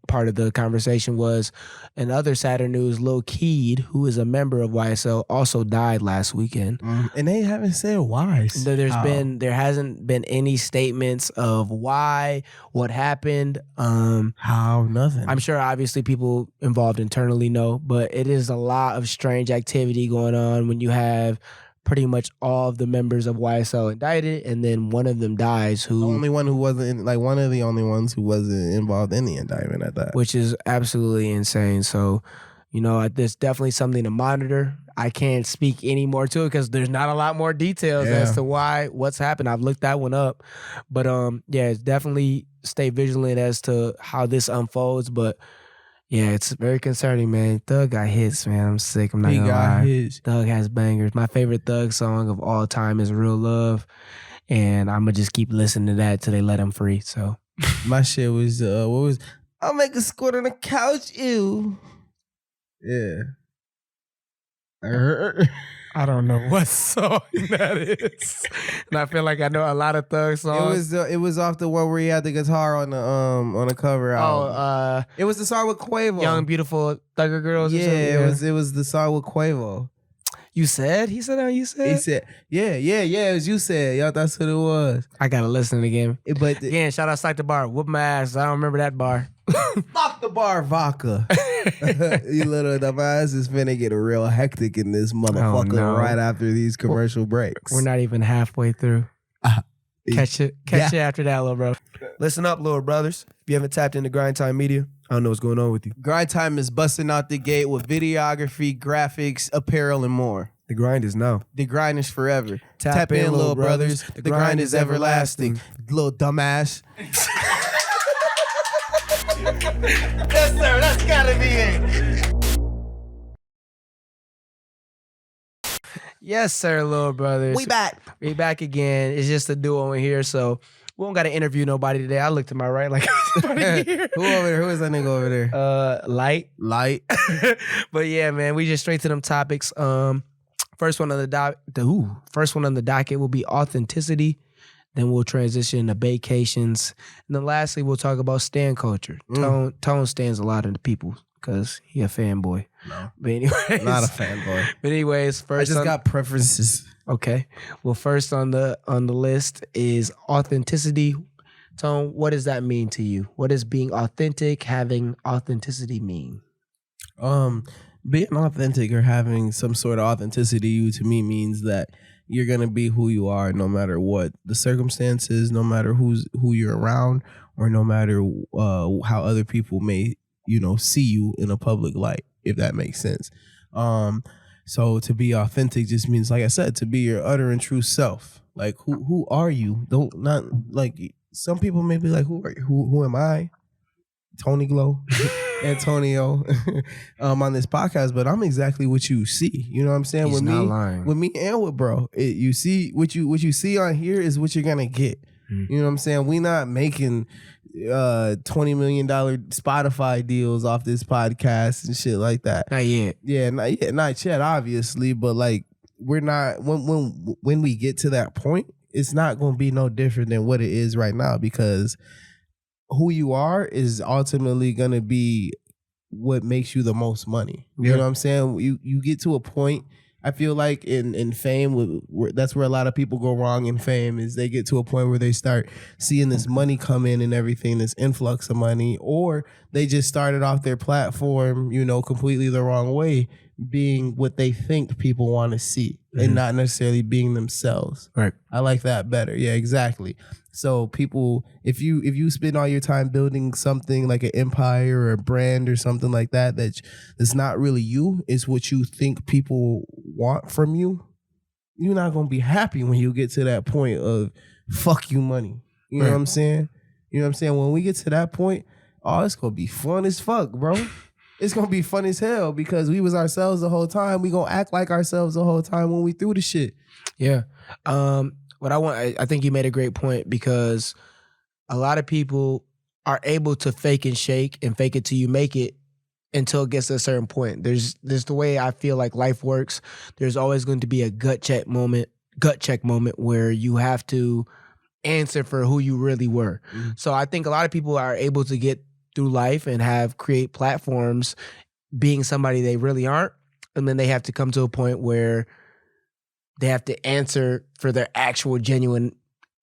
part of the conversation was, in other sadder news, Lil Keed, who is a member of YSL, also died last weekend. And they haven't said why. There hasn't been any statements of why, what happened. How, nothing. I'm sure obviously people involved internally know, but it is a lot of strange activity going on when you have pretty much all of the members of YSL indicted, and then one of them dies. The only one who wasn't, one of the only ones who wasn't involved in the indictment at that. Which is absolutely insane. So, there's definitely something to monitor. I can't speak any more to it because there's not a lot more details as to what's happened. I've looked that one up. But it's definitely stay vigilant as to how this unfolds. But yeah, it's very concerning, man. Thug got hits, man. I'm sick. I'm not gonna lie. Hits. Thug has bangers. My favorite Thug song of all time is Real Love. And I'm gonna just keep listening to that till they let him free. So my shit was I'll make a squirt on the couch, ew. Yeah. I don't know what song that is. And I feel like I know a lot of Thug songs. It was off the one where he had the guitar on the cover album. It was the song with Quavo. Young Beautiful Thugger Girls. Yeah, it was the song with Quavo. You said? He said how you said? He said, yeah, it was you said. Y'all, that's what it was. I gotta listen again. Again, shout out Stock the Bar. Whoop my ass. I don't remember that bar. Stock the Bar vodka. You little dumbass is finna get real hectic in this motherfucker right after these commercial breaks. We're not even halfway through. Catch you after that, little bro. Listen up, little brothers. If you haven't tapped into Grind Time Media, I don't know what's going on with you. Grind Time is busting out the gate with videography, graphics, apparel, and more. The grind is now. The grind is forever. Tap in, little brothers. The grind is everlasting. Little dumbass. Yes, sir. That's gotta be it. Yes, sir, little brothers. We back. We back again. It's just a duo in here, so we don't got to interview nobody today. I looked to my right like somebody here. Who over there? Who is that nigga over there? Light. But yeah, man, we just straight to them topics. First one on the docket will be authenticity. Then we'll transition to Baecations. And then lastly, we'll talk about stan culture. Tone stands a lot of the people because he a fanboy. No. But anyways. Not a fanboy. But anyways, first I just got preferences. Okay. Well, first on the list is authenticity. Tone, what does that mean to you? What does being authentic, having authenticity mean? Being authentic or having some sort of authenticity to me means that you're gonna be who you are no matter what the circumstances, no matter who you're around, or no matter how other people may see you in a public light, if that makes sense. So to be authentic just means, like I said, to be your utter and true self. Like who are you? Not like some people may be like, who are you? Who am I? Tony Glow, Antonio, on this podcast, but I'm exactly what you see. You know what I'm saying? He's not lying. With me and with bro, you see what you see on here is what you're gonna get. You know what I'm saying? We not making $20 million Spotify deals off this podcast and shit like that. Not yet. Yeah, not yet, obviously, but like we're not when we get to that point, it's not gonna be no different than what it is right now, because who you are is ultimately gonna be what makes you the most money. You know what I'm saying? You get to a point, I feel like in fame, that's where a lot of people go wrong in fame, is they get to a point where they start seeing this money come in and everything, this influx of money, or they just started off their platform, completely the wrong way, being what they think people want to see and not necessarily being themselves. Right. I like that better. Yeah, exactly. So people, if you spend all your time building something like an empire or a brand or something like that's not really you, it's what you think people want from you, you're not going to be happy when you get to that point of fuck you money. You know what I'm saying? You know what I'm saying? When we get to that point, it's going to be fun as fuck, bro. It's going to be fun as hell because we was ourselves the whole time. We going to act like ourselves the whole time when we through the shit. Yeah. I think you made a great point, because a lot of people are able to fake and shake and fake it till you make it until it gets to a certain point. There's the way I feel like life works. There's always going to be a gut check moment where you have to answer for who you really were. So I think a lot of people are able to get through life and create platforms being somebody they really aren't. And then they have to come to a point where they have to answer for their actual genuine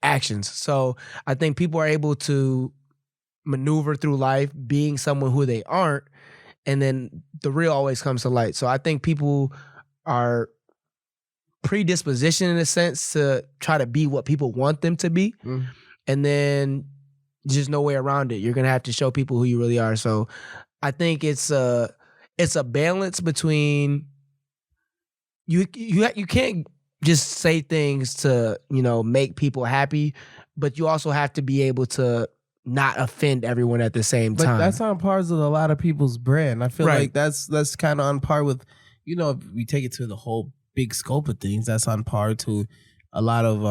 actions. So I think people are able to maneuver through life being someone who they aren't, and then the real always comes to light. So I think people are predispositioned in a sense to try to be what people want them to be. And then just no way around it. You're going to have to show people who you really are. So I think it's a balance between you can't just say things to, make people happy, but you also have to be able to not offend everyone at the same time. But that's on par with a lot of people's brand. I feel like that's kind of on par with, if we take it to the whole big scope of things, that's on par to a lot of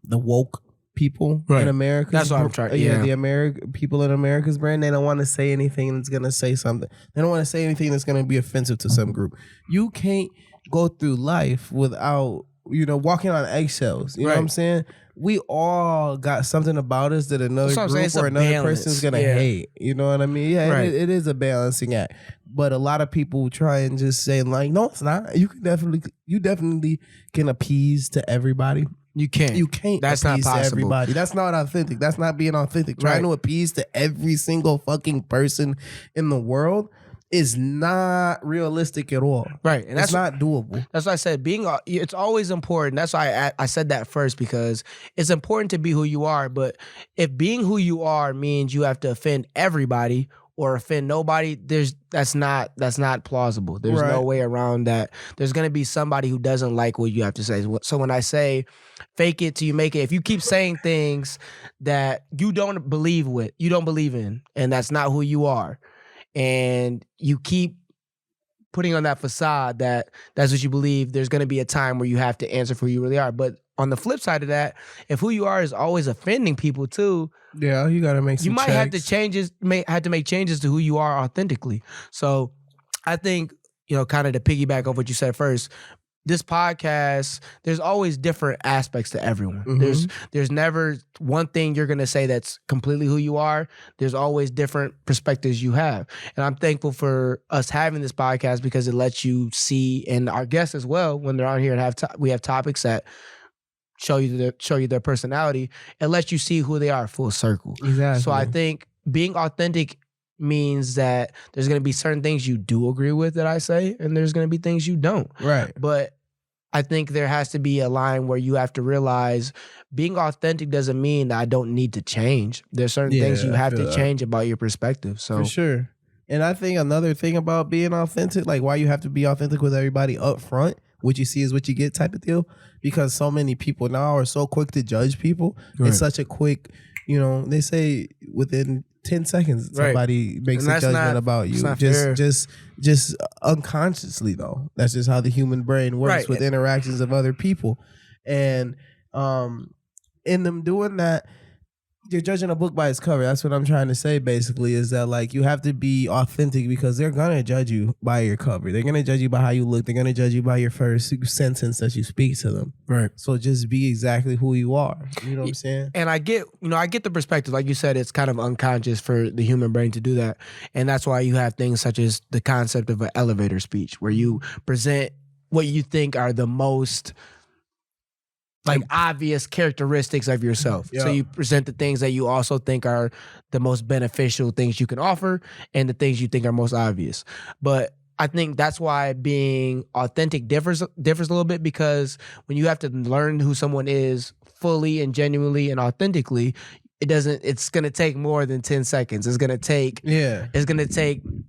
the woke people in America. That's what I'm trying. Yeah, the people in America's brand, they don't want to say anything that's gonna say something. They don't want to say anything that's gonna be offensive to some group. You can't go through life without walking on eggshells. You know what I'm saying? We all got something about us that another group or another person's gonna hate. You know what I mean? Yeah, it is a balancing act. But a lot of people try and just say like, no, it's not. You definitely can appease to everybody. You can't. That's not possible. To everybody. That's not authentic. That's not being authentic. Trying to appease to every single fucking person in the world is not realistic at all. Right. And that's not doable. That's why I said it's always important. That's why I said that first, because it's important to be who you are. But if being who you are means you have to offend everybody or offend nobody, that's not plausible. There's no way around that. There's going to be somebody who doesn't like what you have to say. So when I say fake it till you make it, if you keep saying things that you don't believe in, and that's not who you are, and you keep putting on that facade that that's what you believe, there's going to be a time where you have to answer for who you really are. But on the flip side of that, if who you are is always offending people too, yeah, you got to make some you might checks. have to make changes to who you are authentically. So I think, kind of to piggyback off what you said first, this podcast, there's always different aspects to everyone. Mm-hmm. There's never one thing you're gonna say that's completely who you are. There's always different perspectives you have. And I'm thankful for us having this podcast because it lets you see, and our guests as well, when they're on here and we have topics that show you their personality, it lets you see who they are full circle. Exactly. So I think being authentic means that there's going to be certain things you do agree with that I say, and there's going to be things you don't. Right. But I think there has to be a line where you have to realize being authentic doesn't mean that I don't need to change. There's certain things you have to change about your perspective. So for sure. And I think another thing about being authentic, like why you have to be authentic with everybody up front, what you see is what you get type of deal, because so many people now are so quick to judge people. Right. It's such a quick, they say within 10 seconds somebody makes a judgment about you. Just unconsciously though. That's just how the human brain works with interactions of other people. And in them doing that, you're judging a book by its cover. That's what I'm trying to say basically, is that like you have to be authentic because they're gonna judge you by your cover. They're gonna judge you by how you look. They're gonna judge you by your first sentence that you speak to them. Right. So just be exactly who you are. You know what I'm saying? And I get the perspective. Like you said, it's kind of unconscious for the human brain to do that. And that's why you have things such as the concept of an elevator speech, where you present what you think are the most obvious characteristics of yourself. Yep. So you present the things that you also think are the most beneficial things you can offer and the things you think are most obvious. But I think that's why being authentic differs a little bit, because when you have to learn who someone is fully and genuinely and authentically, it's going to take more than 10 seconds. It's going to take,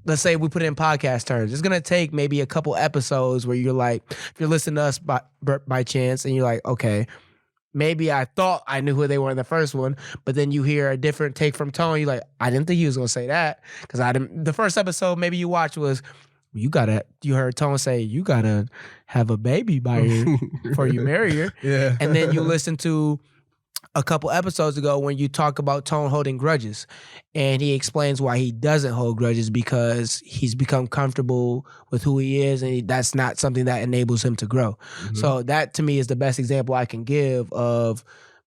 let's say we put it in podcast terms, it's going to take maybe a couple episodes where you're like, if you're listening to us by chance and you're like, okay, maybe I thought I knew who they were in the first one, but then you hear a different take from Tone. You're like, I didn't think he was going to say that, because the first episode maybe you watched was, you heard Tone say, you got to have a baby before you marry her. Yeah. And then you listen to a couple episodes ago when you talk about Tone holding grudges, and he explains why he doesn't hold grudges, because he's become comfortable with who he is, and that's not something that enables him to grow. Mm-hmm. So that to me is the best example I can give of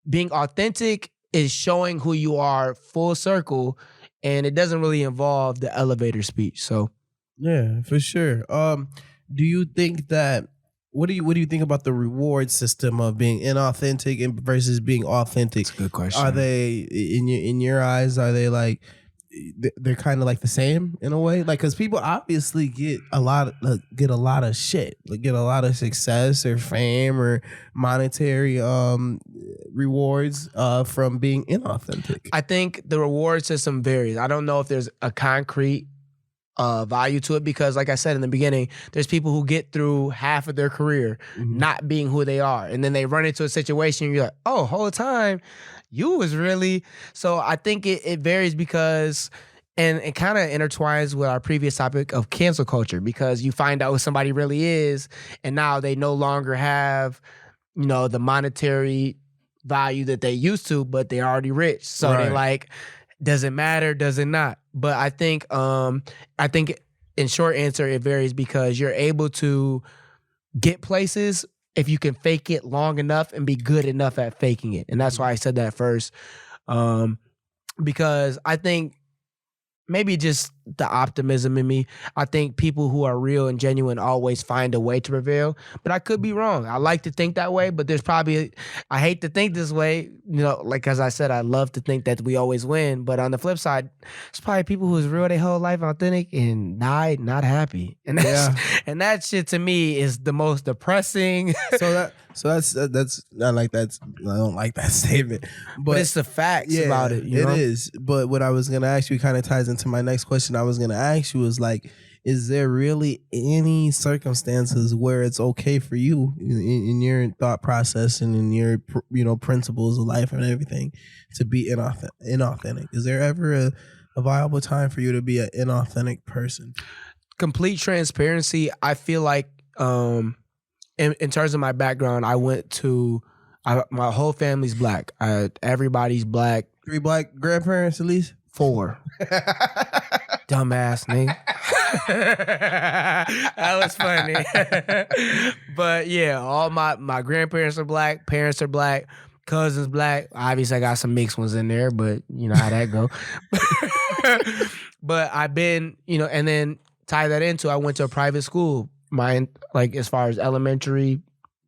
being authentic, is showing who you are full circle, and it doesn't really involve the elevator speech. So yeah, for sure. Do you think that What do you think about the reward system of being inauthentic and versus being authentic? That's a good question. Are they in your eyes? Are they like they're kind of like the same in a way? Like, because people obviously get a lot of shit, like get a lot of success or fame or monetary rewards from being inauthentic. I think the reward system varies. I don't know if there's a concrete value to it, because like I said in the beginning, there's people who get through half of their career not being who they are, and then they run into a situation and you're like, oh, whole time you was really. So I think it varies, because and it kind of intertwines with our previous topic of cancel culture, because you find out who somebody really is, and now they no longer have the monetary value that they used to, but they're already rich, so they're like, does it matter? Does it not? But I think in short answer, it varies, because you're able to get places if you can fake it long enough and be good enough at faking it. And that's why I said that first. Because I think maybe just the optimism in me, I think people who are real and genuine always find a way to prevail. But I could be wrong. I like to think that way, but there's probably, I hate to think this way, like as I said, I love to think that we always win. But on the flip side, it's probably people who's real their whole life, authentic, and died not happy. And and that shit to me is the most depressing. So that's not like that's, I don't like that statement, but it's the facts about it. It is. But what I was gonna ask you kind of ties into my next question. I was gonna ask you is like, is there really any circumstances where it's okay for you in your thought process and in your principles of life and everything to be inauthentic? Is there ever a viable time for you to be an inauthentic person? complete transparency, I feel like in terms of my background, I went to my whole family's black. Everybody's black. 3 black grandparents at least? 4. Dumbass nigga. That was funny. But yeah, all my grandparents are black, parents are black, cousins black. Obviously I got some mixed ones in there, but you know how that go. But I've been, and then tie that into, I went to a private school, as far as elementary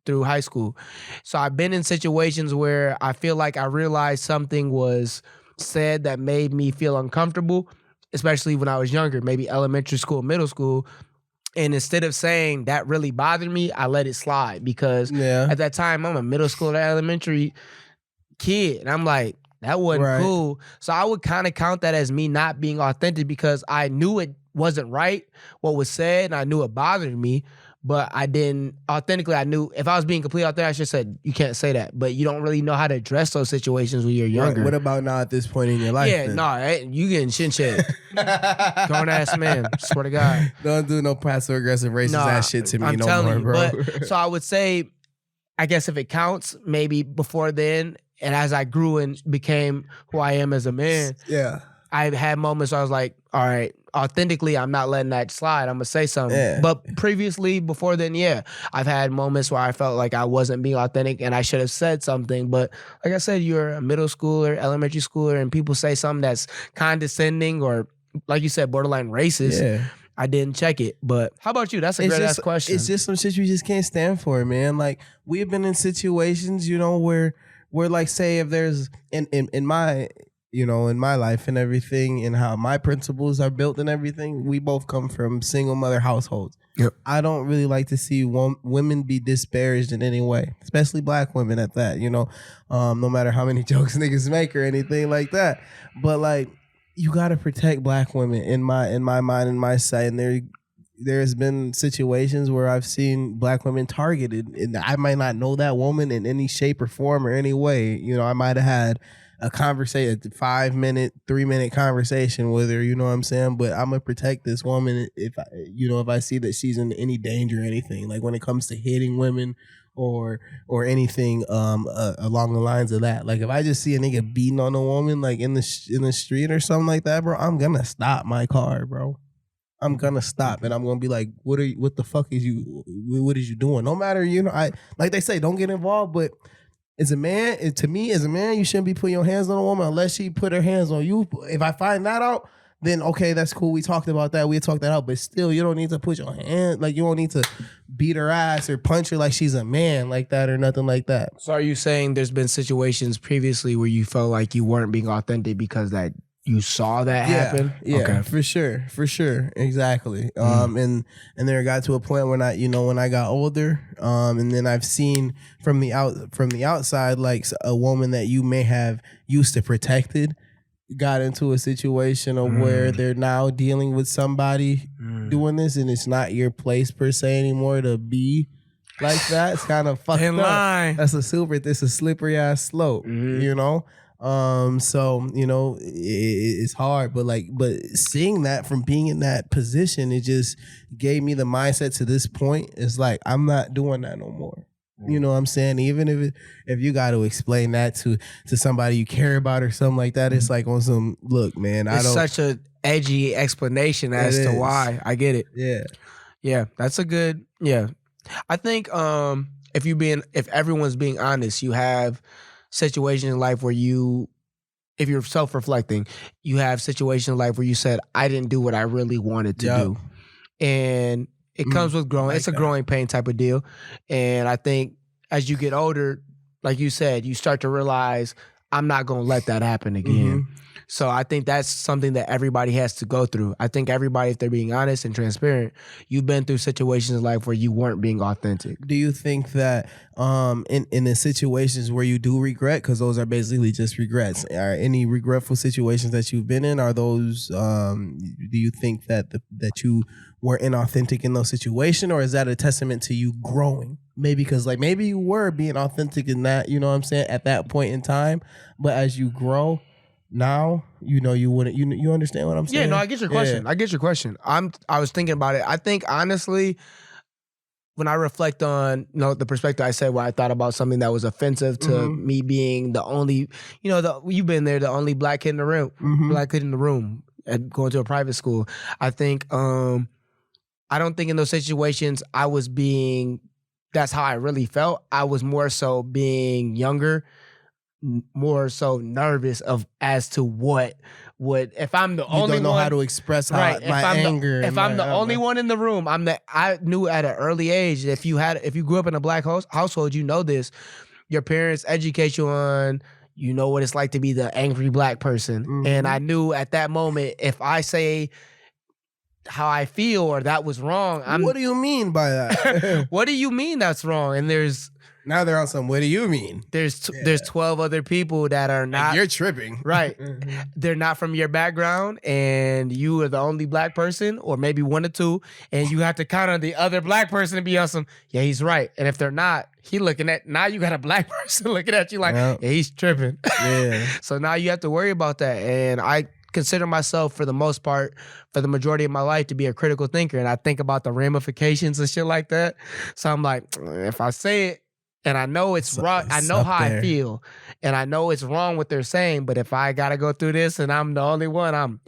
through high school. So I've been in situations where I feel like I realized something was said that made me feel uncomfortable, especially when I was younger, maybe elementary school, middle school. And instead of saying that really bothered me, I let it slide because at that time I'm a middle school or elementary kid. And I'm like, that wasn't cool. So I would kind of count that as me not being authentic because I knew it wasn't right what was said and I knew it bothered me. But I didn't, authentically, I knew if I was being completely authentic, I should have said, you can't say that. But you don't really know how to address those situations when you're younger. What about now at this point in your life? Yeah, you getting chin-chin. Grown-ass man, swear to God. Don't do no passive-aggressive racist ass shit to me no more, bro. But, so I would say, I guess if it counts, maybe before then, and as I grew and became who I am as a man, I had moments where I was like, all right, authentically, I'm not letting that slide. I'm going to say something. Yeah. But previously, before then, I've had moments where I felt like I wasn't being authentic and I should have said something. But like I said, you're a middle schooler, elementary schooler, and people say something that's condescending or, like you said, borderline racist. Yeah. I didn't check it. But how about you? That's a great ass question. It's just some shit you just can't stand for, man. Like, we've been in situations, where like, say, if there's, in my... in my life and everything and how my principles are built and everything, we both come from single mother households. Yep. I don't really like to see women be disparaged in any way, especially black women at that, no matter how many jokes niggas make or anything like that. But like, you got to protect black women in my mind and my sight. And there's been situations where I've seen black women targeted and I might not know that woman in any shape or form or any way. I might have had a 5-minute, 3-minute conversation with her, you know what I'm saying? But I'm gonna protect this woman if I see that she's in any danger or anything. Like when it comes to hitting women or anything along the lines of that. Like if I just see a nigga beating on a woman like in the street or something like that, bro, I'm gonna stop my car, bro. I'm gonna stop and I'm gonna be like, what the fuck is you doing? No matter, I like they say, don't get involved, but as a man, to me, as a man, you shouldn't be putting your hands on a woman unless she put her hands on you. If I find that out, then okay, that's cool. We talked about that. We talked that out. But still, you don't need to put your hand, like you don't need to beat her ass or punch her like she's a man like that or nothing like that. So are you saying there's been situations previously where you felt like you weren't being authentic because that you saw that happen? Yeah, okay. For sure, exactly. And then it got to a point when I got older, and then I've seen from the outside, like a woman that you may have used to protected got into a situation of where they're now dealing with somebody doing this, and it's not your place per se anymore to be like that. It's kind of fucked up. That's a slippery ass slope, So, it's hard, but seeing that from being in that position, it just gave me the mindset to this point. It's like, I'm not doing that no more. You know what I'm saying? Even if you got to explain that to somebody you care about or something like that, it's like on some, look, man, it's such a edgy explanation as to why. I get it. Yeah. Yeah. That's a good, I think, if everyone's being honest, you have situations in life where if you're self-reflecting, you have situations in life where you said, I didn't do what I really wanted to do. And it comes with growing. It's a growing pain type of deal. And I think as you get older, like you said, you start to realize, I'm not going to let that happen again. So I think that's something that everybody has to go through. I think everybody, if they're being honest and transparent, you've been through situations in life where you weren't being authentic. Do you think that in the situations where you do regret, because those are basically just regrets, are any regretful situations that you've been in, are those, do you think that you were inauthentic in those situations, or is that a testament to you growing? Maybe because maybe you were being authentic in that, you know what I'm saying, at that point in time, but as you grow, now, you wouldn't. You understand what I'm saying? Yeah, no, I get your question. I get your question. I was thinking about it. I think honestly, when I reflect on the perspective I said, where I thought about something that was offensive to me being the only, you've been there, the only black kid in the room, going to a private school. I think I don't think in those situations I was being. That's how I really felt. I was more so being younger, more so nervous as to what would, if I'm the only one. You don't know how to express my anger. If I'm the only one in the room, I knew at an early age that if you grew up in a black household, you know this. Your parents educate you on, what it's like to be the angry black person. And I knew at that moment, if I say how I feel or that was wrong. What do you mean by that? What do you mean that's wrong? And now they're on some, what do you mean? There's 12 other people that are not. And you're tripping. Right. They're not from your background and you are the only black person or maybe one or two and you have to count on the other black person to be on some, yeah, he's right. And if they're not, now you got a black person looking at you like, yeah, he's tripping. Yeah. So now you have to worry about that. And I consider myself, for the most part, for the majority of my life, to be a critical thinker. And I think about the ramifications and shit like that. So I'm like, if I say it and I know it's wrong, I know how I feel and I know it's wrong what they're saying, but if I got to go through this and I'm the only one,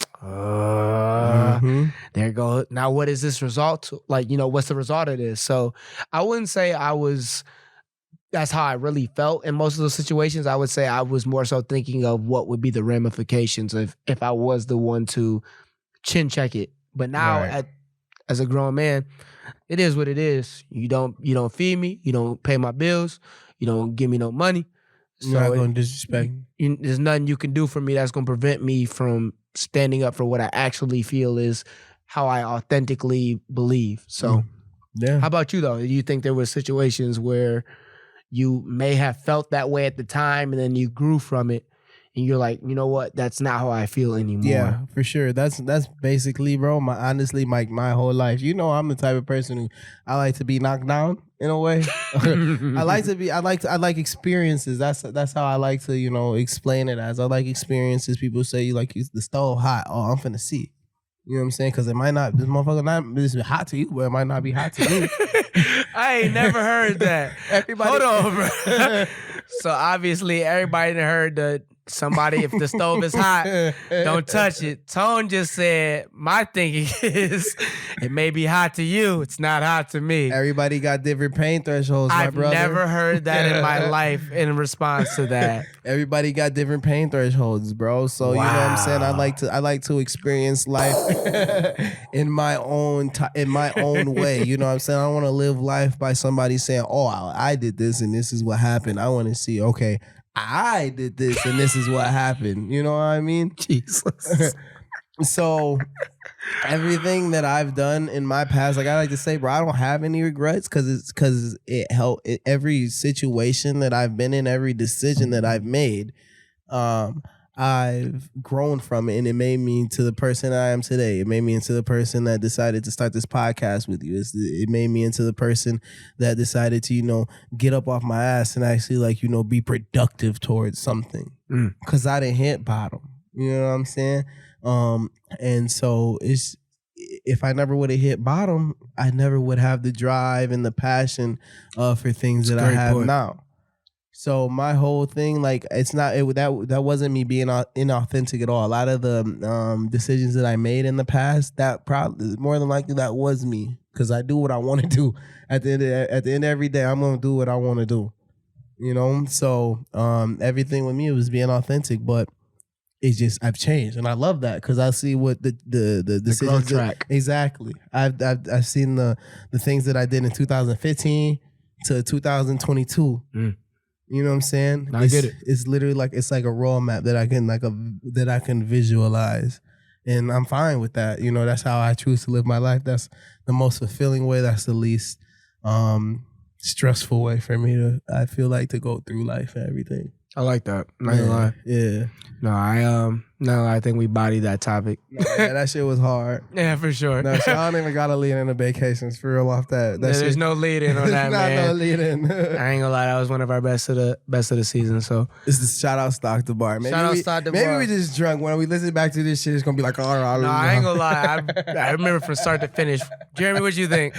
there you go. Now, what is this result? Like, what's the result of this? So I wouldn't say that's how I really felt in most of those situations. I would say I was more so thinking of what would be the ramifications if I was the one to chin check it. But now, as a grown man, it is what it is. You don't feed me. You don't pay my bills. You don't give me no money. So you're not going to disrespect. There's nothing you can do for me that's going to prevent me from standing up for what I actually feel is how I authentically believe. So, How about you though? Do you think there were situations where you may have felt that way at the time and then you grew from it and you're like, you know what? That's not how I feel anymore. Yeah, for sure. That's basically, bro, my whole life. I'm the type of person who I like to be knocked down in a way. I like experiences. That's how I like to, explain it as. I like experiences. People say the stove hot. Oh, I'm finna see. You know what I'm saying? Because it might not, this motherfucker not this is hot to you, but it might not be hot to me. I ain't never heard that. Hold on, bro. So obviously everybody heard the somebody, if the stove is hot, don't touch it. Tone just said, my thinking is it may be hot to you. It's not hot to me. Everybody got different pain thresholds, my brother. I've never heard that in my life in response to that. Everybody got different pain thresholds, bro. So you know what I'm saying? I like to experience life in my own way. You know what I'm saying? I don't want to live life by somebody saying, oh, I did this and this is what happened. I want to see, okay, I did this and this is what happened. You know what I mean? Jesus. So everything that I've done in my past, I like to say, bro, I don't have any regrets because it helped. Every situation that I've been in, every decision that I've made, I've grown from it, and it made me to the person I am today. It made me into the person that decided to start this podcast with you. It made me into the person that decided to, get up off my ass and actually be productive towards something. Because I didn't hit bottom. You know what I'm saying? And so if I never would have hit bottom, I never would have the drive and the passion for things that I have now. So my whole thing, that wasn't me being inauthentic at all. A lot of the decisions that I made in the past, that probably more than likely that was me, because I do what I want to do. At the end of every day, I'm gonna do what I want to do. So everything with me was being authentic, but it's just I've changed, and I love that because I see what the decisions track. Exactly. I've seen the things that I did in 2015 to 2022. You know what I'm saying? I get it. It's literally it's like a roadmap that I can visualize, and I'm fine with that. That's how I choose to live my life. That's the most fulfilling way. That's the least stressful way for me I feel like to go through life and everything. I like that. Not gonna lie. Yeah. No, I think we bodied that topic. Yeah, that shit was hard. Yeah, for sure. No, so I don't even got to lead into Baecations for real off that. There's no lead in on that, man. No lead in. I ain't gonna lie, that was one of our best of the season. So it's the shout out Stock the Bar. Maybe we just drunk. When we listen back to this shit, it's gonna be like, all right. No, I ain't gonna lie. I remember from start to finish. Jeremy, what you think?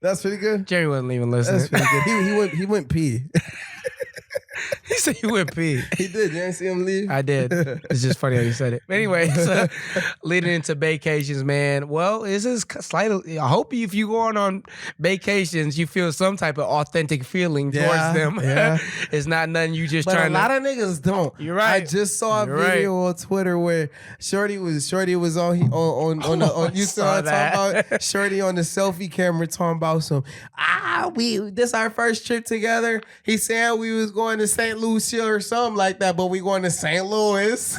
That's pretty good. Jeremy wasn't even listening. That's pretty good. He went pee. He said he went pee. He did. You didn't see him leave? I did. It's just funny how you said it. But anyway, so leading into Baecations, man. Well, this is slightly. I hope if you go on Baecations, you feel some type of authentic feeling towards them. Yeah. It's not nothing you just but trying a lot of niggas don't. You're right. I just saw a video on Twitter where Shorty was on you saw talking about Shorty on the selfie camera talking about some this our first trip together. He said we was going to St. Lucia or something like that, but we going to St. Louis.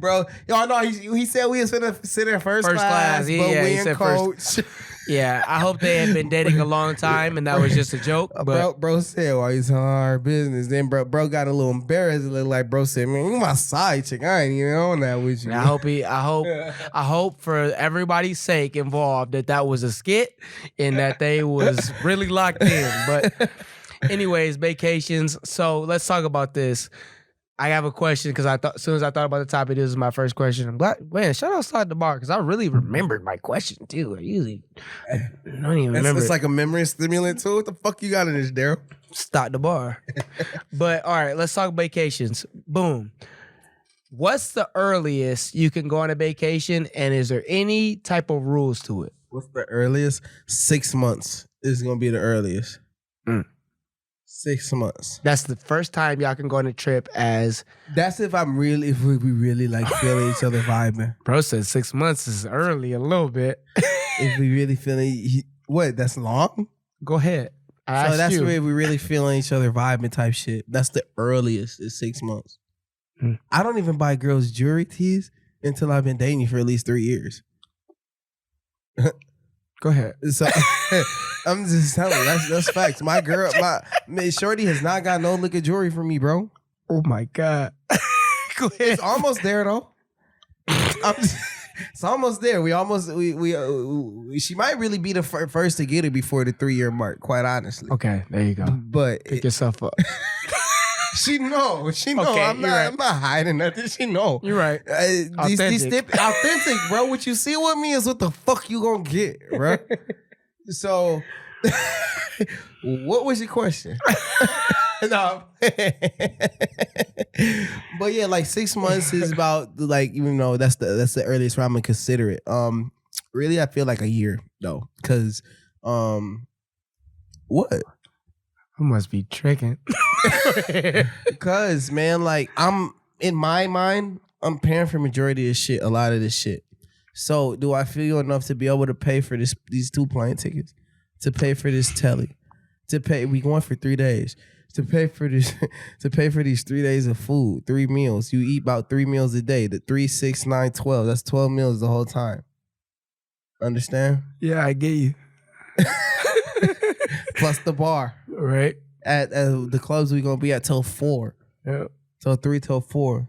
Bro, y'all know he said we was finna sit in first class, but we in coach. Yeah, I hope they had been dating a long time and that was just a joke. But bro said, "Why you telling our business?" Then bro got a little embarrassed. It looked like bro said, "Man, you my side chick. I ain't even on that with you." I hope for everybody's sake involved that was a skit and that they was really locked in. But anyways, Baecations. So let's talk about this. I have a question because as soon as I thought about the topic, this is my first question. I'm glad, man, shout out Stock the Bar because I really remembered my question too. I don't even remember. It's like a memory stimulant too. What the fuck you got in this, Daryl? Stock the Bar. But all right, let's talk Baecations. Boom. What's the earliest you can go on a vacation, and is there any type of rules to it? What's the earliest? 6 months is gonna be the earliest. 6 months. That's the first time y'all can go on a trip as... That's if we really like feeling each other vibing. Bro said 6 months is early a little bit. If we really feeling... What, that's long? Go ahead. So that's where we really feeling each other vibing type shit. That's the earliest is 6 months. I don't even buy girls jewelry tees until I've been dating you for at least 3 years. Go ahead. So I'm just telling you, that's facts. My shorty has not got no lick of jewelry from me, bro. Oh my God. Go ahead. It's almost there though. It's almost there. She might really be the first to get it before the 3-year mark, quite honestly. Okay, there you go. But pick yourself up. She know. Okay, I'm not hiding nothing. She know. You're right. Authentic, bro. What you see with me is what the fuck you gonna get, bro. So, what was your question? No. But yeah, like 6 months is about like, even though that's the earliest where I'm gonna consider it. Really, I feel like a year though, because what? I must be tricking. Because, man, like, in my mind, I'm paying for majority of this shit, a lot of this shit. So, do I feel enough to be able to pay for these 2 plane tickets? To pay for this telly? We going for 3 days. To pay for these 3 days of food, 3 meals. You eat about 3 meals a day. The 3, 6, 9, 12. That's 12 meals the whole time. Understand? Yeah, I get you. Plus the bar. Right. At the clubs we gonna be at till 4. Yep. Till 3 till 4.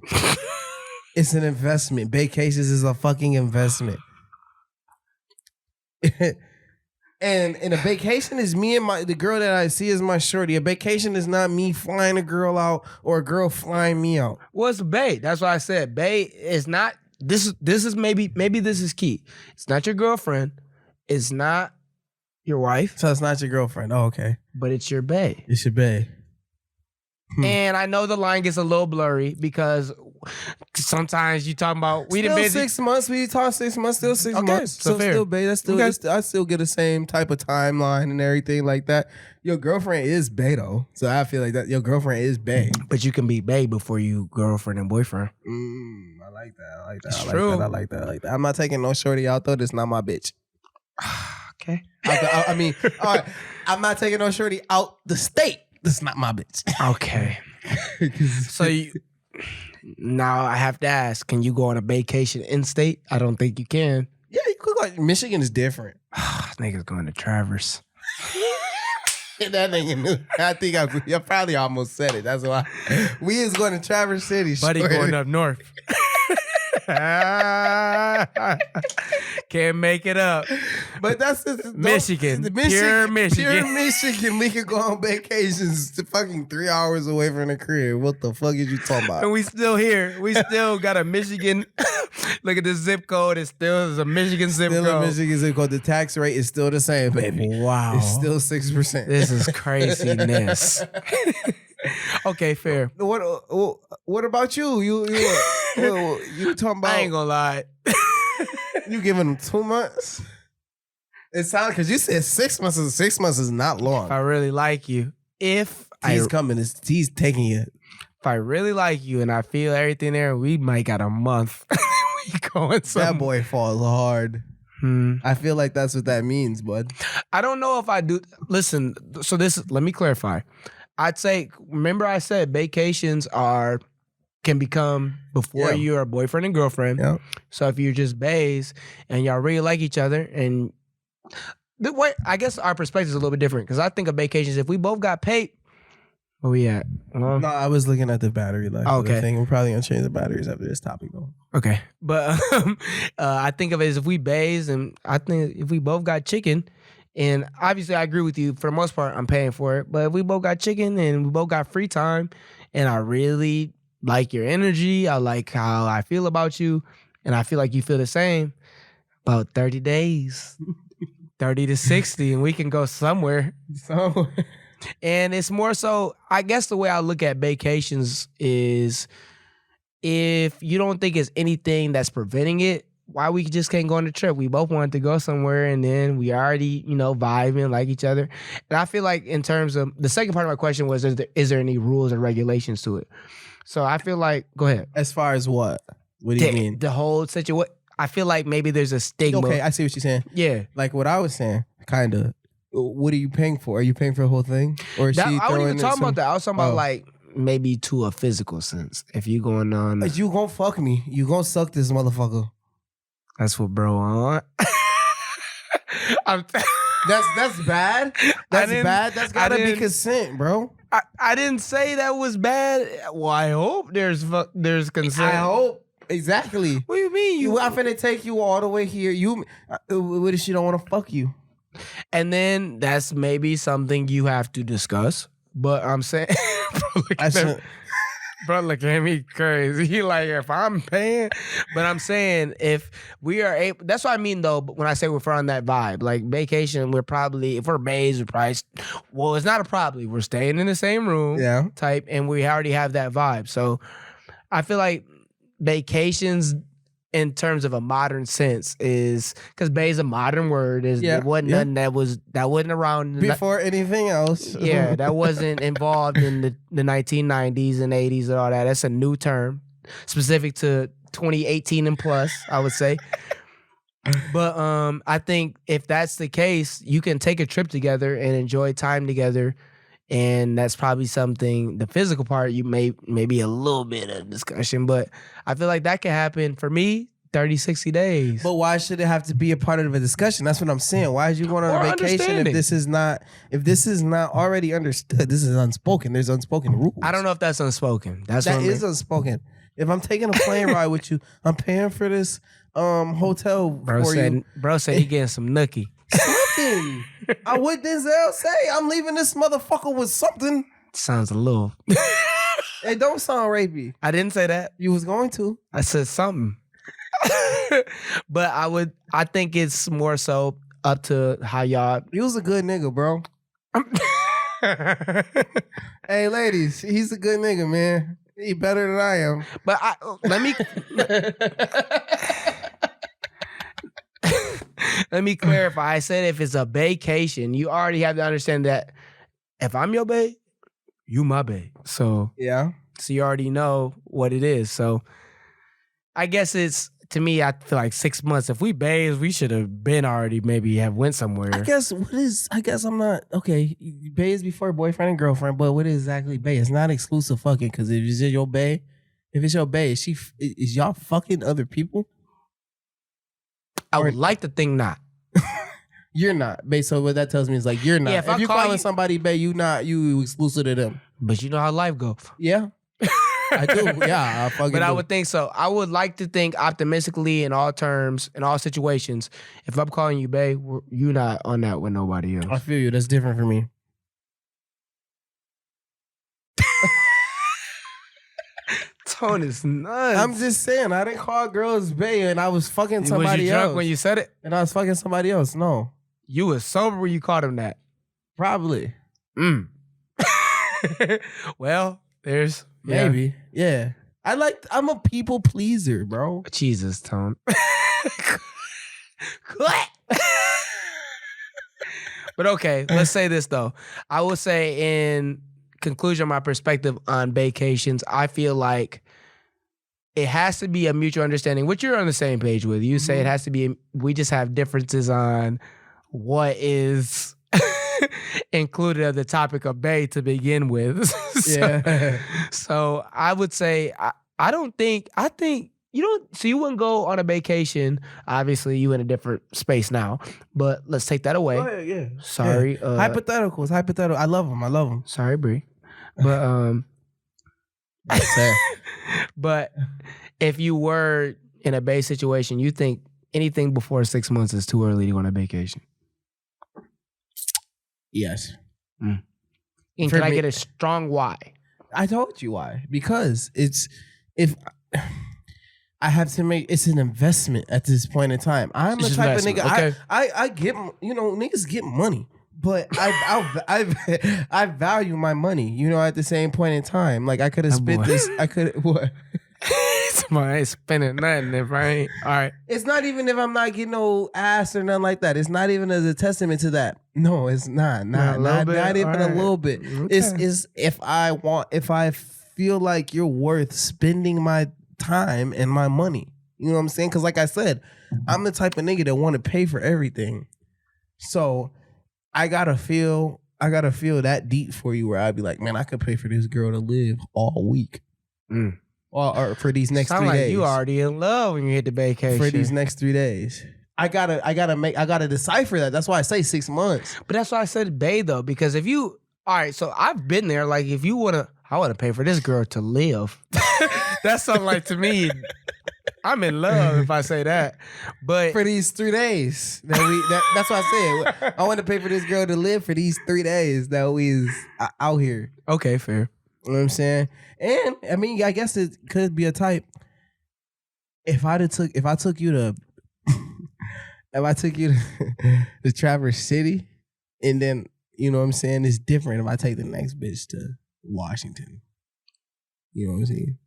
It's an investment. Baecations is a fucking investment. And a vacation is me and the girl that I see as my shorty. A vacation is not me flying a girl out or a girl flying me out. Well, it's bae. That's why I said bae is not. This is maybe this is key. It's not your girlfriend. It's not your wife. So it's not your girlfriend. Oh, okay. But it's your bae. It's your bae. And I know the line gets a little blurry because sometimes you talking about still 6 months. We talk 6 months. Still 6 months. So fair. Still bae. That's still. Okay. I still get the same type of timeline and everything like that. Your girlfriend is bae though, so I feel like that your girlfriend is bae. But you can be bae before you girlfriend and boyfriend. I like that. It's true. I like that. I'm not taking no shorty out though. That's not my bitch. Okay. I mean, all right. I'm not taking no shorty out the state. That's not my bitch. Okay. So now I have to ask, can you go on a vacation in state? I don't think you can. Yeah, you could go. Michigan is different. Niggas going to Traverse. That nigga knew. I think I probably almost said it. That's why. We is going to Traverse City. Buddy going up north. Can't make it up. But that's Michigan. Pure Michigan. Pure Michigan. We could go on vacations to fucking 3 hours away from the crib. What the fuck is you talking about? And we still here. We still got a Michigan. Look at this zip code. It's still a Michigan zip code. Still a Michigan zip code. The tax rate is still the same, baby. Wow. It's still 6%. This is craziness. Okay, fair. What about you? You talking about? I ain't gonna lie. You giving them 2 months? It sounds because you said 6 months. 6 months is not long. If I really like you, he's coming. He's taking it. If I really like you and I feel everything there, we might got a month. We going somewhere. That boy falls hard. I feel like that's what that means, bud. I don't know if I do. Listen, so let me clarify. I'd say, remember I said Baecations can become before you're a boyfriend and girlfriend. Yeah. So if you're just baes and y'all really like each other, and the way I guess our perspective is a little bit different because I think of Baecations. If we both got paid, where we at? No, I was looking at the battery life. Okay, thing. We're probably gonna change the batteries after this topic though. Okay, but I think of it as if we baes, and I think if we both got chicken. And obviously, I agree with you. For the most part, I'm paying for it. But if we both got chicken and we both got free time, and I really like your energy, I like how I feel about you, and I feel like you feel the same, about 30 days, 30 to 60, and we can go somewhere. And it's more so, I guess the way I look at Baecations is if you don't think it's anything that's preventing it, why we just can't go on the trip? We both wanted to go somewhere, and then we already, vibing, like each other. And I feel like in terms of the second part of my question was, is there any rules or regulations to it? So I feel like, go ahead. As far as what? What do you mean? The whole situation. I feel like maybe there's a stigma. Okay, I see what you're saying. Yeah. Like what I was saying, kind of. What are you paying for? Are you paying for the whole thing? Or is she I wasn't even talking some... about that. I was talking about like maybe to a physical sense. If you going on. You gonna fuck me. You gonna suck this motherfucker. That's what bro want. That's bad. That's bad. That's gotta be consent, bro. I didn't say that was bad. Well, I hope there's consent. I hope. Exactly. What do you mean? I'm finna take you all the way here. What if she don't want to fuck you? And then that's maybe something you have to discuss. But I'm saying, bro, look at me crazy. He like, if I'm paying, but I'm saying if we are able, that's what I mean though. When I say we're on that vibe, like vacation, we're probably, if we're bays, we're probably, well, it's not a probably. We're staying in the same room, type, and we already have that vibe. So I feel like Baecations, in terms of a modern sense, is because "bae" is a modern word. There wasn't nothing that wasn't around before anything else. Yeah, that wasn't involved in the 1990s and 80s and all that. That's a new term, specific to 2018 and plus, I would say. But I think if that's the case, you can take a trip together and enjoy time together. And that's probably something, the physical part, you maybe a little bit of discussion, but I feel like that can happen for me 30, 60 days. But why should it have to be a part of a discussion? That's what I'm saying. Why is you going on a vacation if this is not already understood? This is unspoken. There's unspoken rules. I don't know if that's unspoken. That is unspoken. If I'm taking a plane ride with you, I'm paying for this hotel for you. Bro said he getting some nookie. Something. What Denzel say? I'm leaving this motherfucker with something. Sounds a little. It don't sound rapey. I didn't say that. You was going to. I said something. But I think it's more so up to how y'all. He was a good nigga, bro. Hey, ladies, he's a good nigga, man. He better than I am. But let me clarify. I said if it's a vacation, you already have to understand that if I'm your bae, you my bae. So yeah. So you already know what it is. So I guess it's, to me, I feel like 6 months. If we baes, we should have been already maybe have went somewhere. I guess I'm not, okay, bae is before boyfriend and girlfriend, but what is exactly bae? It's not exclusive fucking, because if it's your bae, is y'all fucking other people? I would like to think not. You're not. Bae, so what that tells me is like you're not. Yeah, if you're calling somebody bae, you exclusive to them. But you know how life goes. Yeah. I do. Yeah, I fucking But I do. would think so. I would like to think optimistically in all terms, in all situations. If I'm calling you bae, you're not on that with nobody else. I feel you. That's different for me. Tone is nuts. I'm just saying, I didn't call girls bae and I was fucking somebody Was you drunk else. when you said it? And I was fucking somebody else. No. You was sober when you called him that. Probably. Well, there's maybe. Yeah. I'm a people pleaser, bro. Jesus, Tone. What? But okay, let's say this though. I will say in conclusion, my perspective on Baecations, I feel like it has to be a mutual understanding, which you're on the same page with. You say it has to be, we just have differences on what is included of the topic of bae to begin with. Yeah. So I would say, I think, you don't, so you wouldn't go on a vacation. Obviously, you in a different space now, but let's take that away. Oh, yeah. Sorry. Yeah. Hypotheticals. I love them. Sorry, Bree. But, but if you were in a bae situation, you think anything before 6 months is too early to go on a vacation? Yes. And can I get a strong why? I told you why. Because if I have to make, it's an investment at this point in time. I'm the type of nigga. Okay. I get, niggas get money, but I value my money. At the same point in time, like I could have spent this. I could what. I ain't spending nothing if I ain't. All right. It's not even if I'm not getting no ass or nothing like that. It's not even as a testament to that. No, it's not. Not even a little bit. Okay. It's if I feel like you're worth spending my time and my money. You know what I'm saying? Because like I said, I'm the type of nigga that want to pay for everything. So I gotta feel that deep for you where I'd be like, man, I could pay for this girl to live all week. Or for these next 3 days. You already in love when you hit the vacation. For these next 3 days. I gotta decipher that. That's why I say 6 months. But that's why I said bae though, because if you, all right, so I've been there. Like if you I want to pay for this girl to live. That's something like to me. I'm in love if I say that. But for these 3 days, that's what I said. I want to pay for this girl to live for these 3 days that we is out here. Okay, fair. You know what I'm saying? And I mean, I guess it could be a type. If I took you to to Traverse City, and then you know what I'm saying, it's different if I take the next bitch to Washington. You know what I'm saying?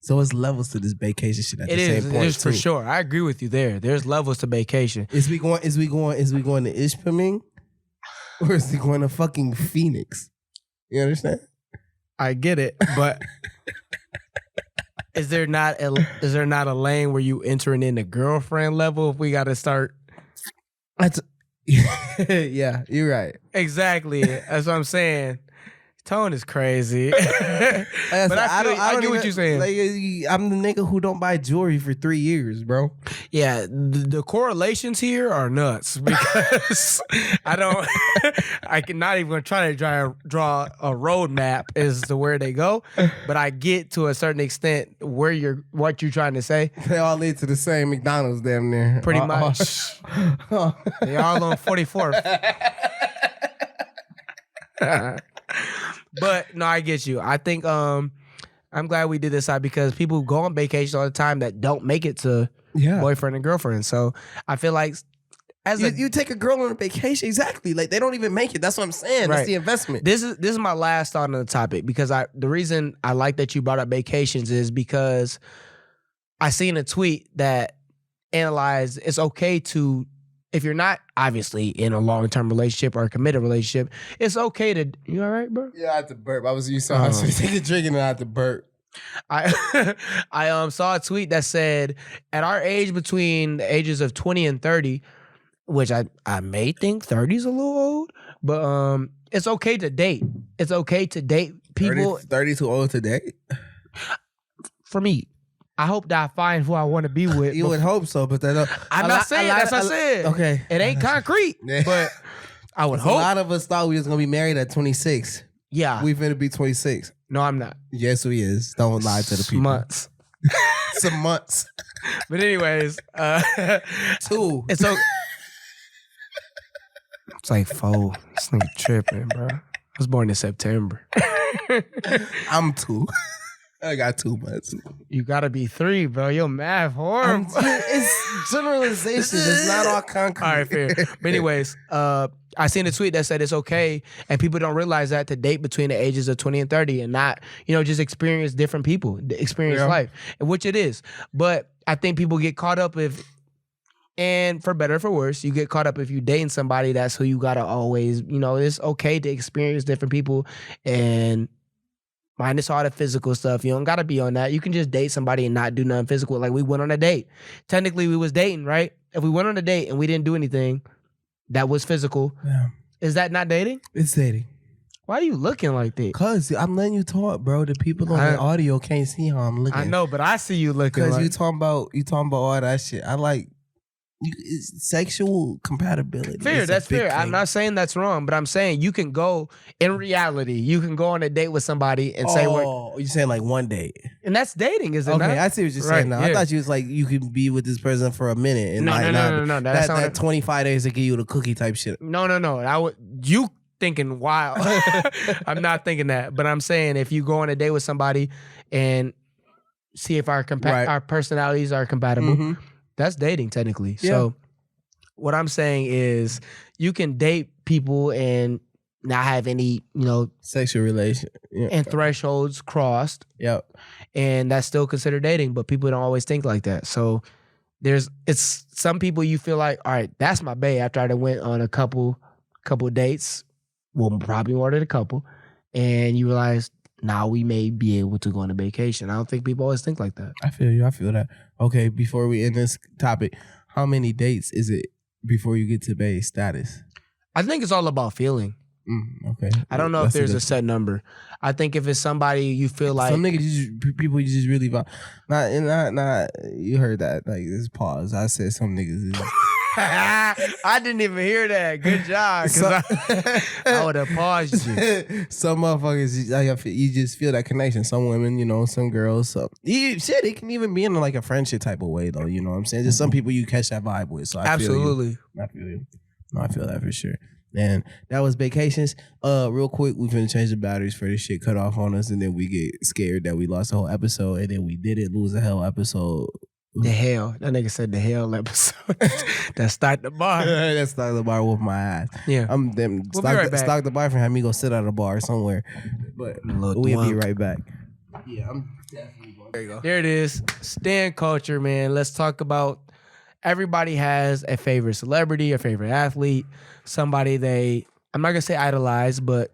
So it's levels to this vacation shit at the same point. It is for sure. I agree with you there. There's levels to vacation. Is we going to Ishpeming, or is we going to fucking Phoenix? You understand? I get it, but is there not a lane where you entering in the girlfriend level if we got to start? Yeah, you're right. Exactly. That's what I'm saying. Tone is crazy. But I get what you're saying. Like, I'm the nigga who don't buy jewelry for 3 years, bro. Yeah, the correlations here are nuts because I cannot even try to draw a roadmap as to where they go, but I get to a certain extent what you're trying to say. They all lead to the same McDonald's damn near. Pretty much. They all on 44th. But no, I get you. I think I'm glad we did this side because people go on vacation all the time that don't make it to boyfriend and girlfriend. So I feel like you take a girl on a vacation, exactly. Like they don't even make it. That's what I'm saying. Right. That's the investment. This is my last thought on the topic because the reason I like that you brought up vacations is because I seen a tweet that analyzed it's okay to, if you're not obviously in a long-term relationship or a committed relationship, it's okay to. You all right, bro? Yeah, I had to burp. I was taking a drink and I had to burp. I saw a tweet that said at our age between the ages of 20 and 30, which I may think 30 is a little old, but it's okay to date. It's okay to date people. 30 too old to date? For me. I hope that I find who I want to be with. You would hope so, but I'm not saying that's what I said. Okay. It ain't concrete, but I would hope. A lot of us thought we was going to be married at 26. Yeah. We finna be 26. No, I'm not. Yes, we is. Don't lie to the people. Months. Some months. But anyways, 2. It's okay. It's like 4. This nigga tripping, bro. I was born in September. I'm 2. I got 2 months. You gotta be 3, bro. Your math horrible. It's generalization. It's not all concrete. All right, fair. But anyways, I seen a tweet that said it's okay, and people don't realize that, to date between the ages of 20 and 30 and not, just experience different people, experience life, which it is. But I think people get caught up and for better or for worse, you get caught up if you dating somebody, that's who you gotta always, it's okay to experience different people and minus all the physical stuff. You don't gotta be on that. You can just date somebody and not do nothing physical. Like we went on a date. Technically, we was dating, right? If we went on a date and we didn't do anything that was physical, is that not dating? It's dating. Why are you looking like that? Cause I'm letting you talk, bro. The people on the audio can't see how I'm looking. I know, but I see you looking. Cause you talking about all that shit. I like. It's sexual compatibility. Fair, that's fair. Thing. I'm not saying that's wrong, but I'm saying you can go, in reality, you can go on a date with somebody and say, "Oh, you're saying like one date," and that's dating, is it? Okay, not? I see what you're saying now. Yeah. I thought you was like you can be with this person for a minute and no. That 25 days to give you the cookie type shit. No. You thinking wild? I'm not thinking that, but I'm saying if you go on a date with somebody and see if our personalities are compatible. Mm-hmm. That's dating technically. Yeah. So what I'm saying is you can date people and not have any, sexual relation and thresholds crossed. Yep. And that's still considered dating, but people don't always think like that. So it's some people you feel like, all right, that's my bae after I went on a couple dates. Well, probably more than a couple. And you realize now we may be able to go on a vacation. I don't think people always think like that. I feel you. I feel that. Okay, before we end this topic, how many dates is it before you get to bae status? I think it's all about feeling. Okay. I don't know if there's a set number. I think if it's somebody you feel like some niggas, people you just really not. You heard that? Like this pause. I said some niggas. I didn't even hear that. Good job. Because I would have paused you. Some motherfuckers, you just feel that connection. Some women, some girls. It can even be in like a friendship type of way, though. You know what I'm saying? Just some people you catch that vibe with. So I absolutely. I feel you. No, I feel that for sure. And that was Baecations. Real quick, we finna change the batteries for this shit cut off on us, and then we get scared that we lost the whole episode, and then we didn't lose the whole episode. The hell. That nigga said the hell episode. That start the bar. That start the bar with my ass. Yeah. We'll be right back. Stock the bar for having me go sit at a bar somewhere. But we'll be right back. Yeah, I'm definitely going. There you go. There it is. Stan culture, man. Let's talk about everybody has a favorite celebrity, a favorite athlete, somebody I'm not gonna say idolize, but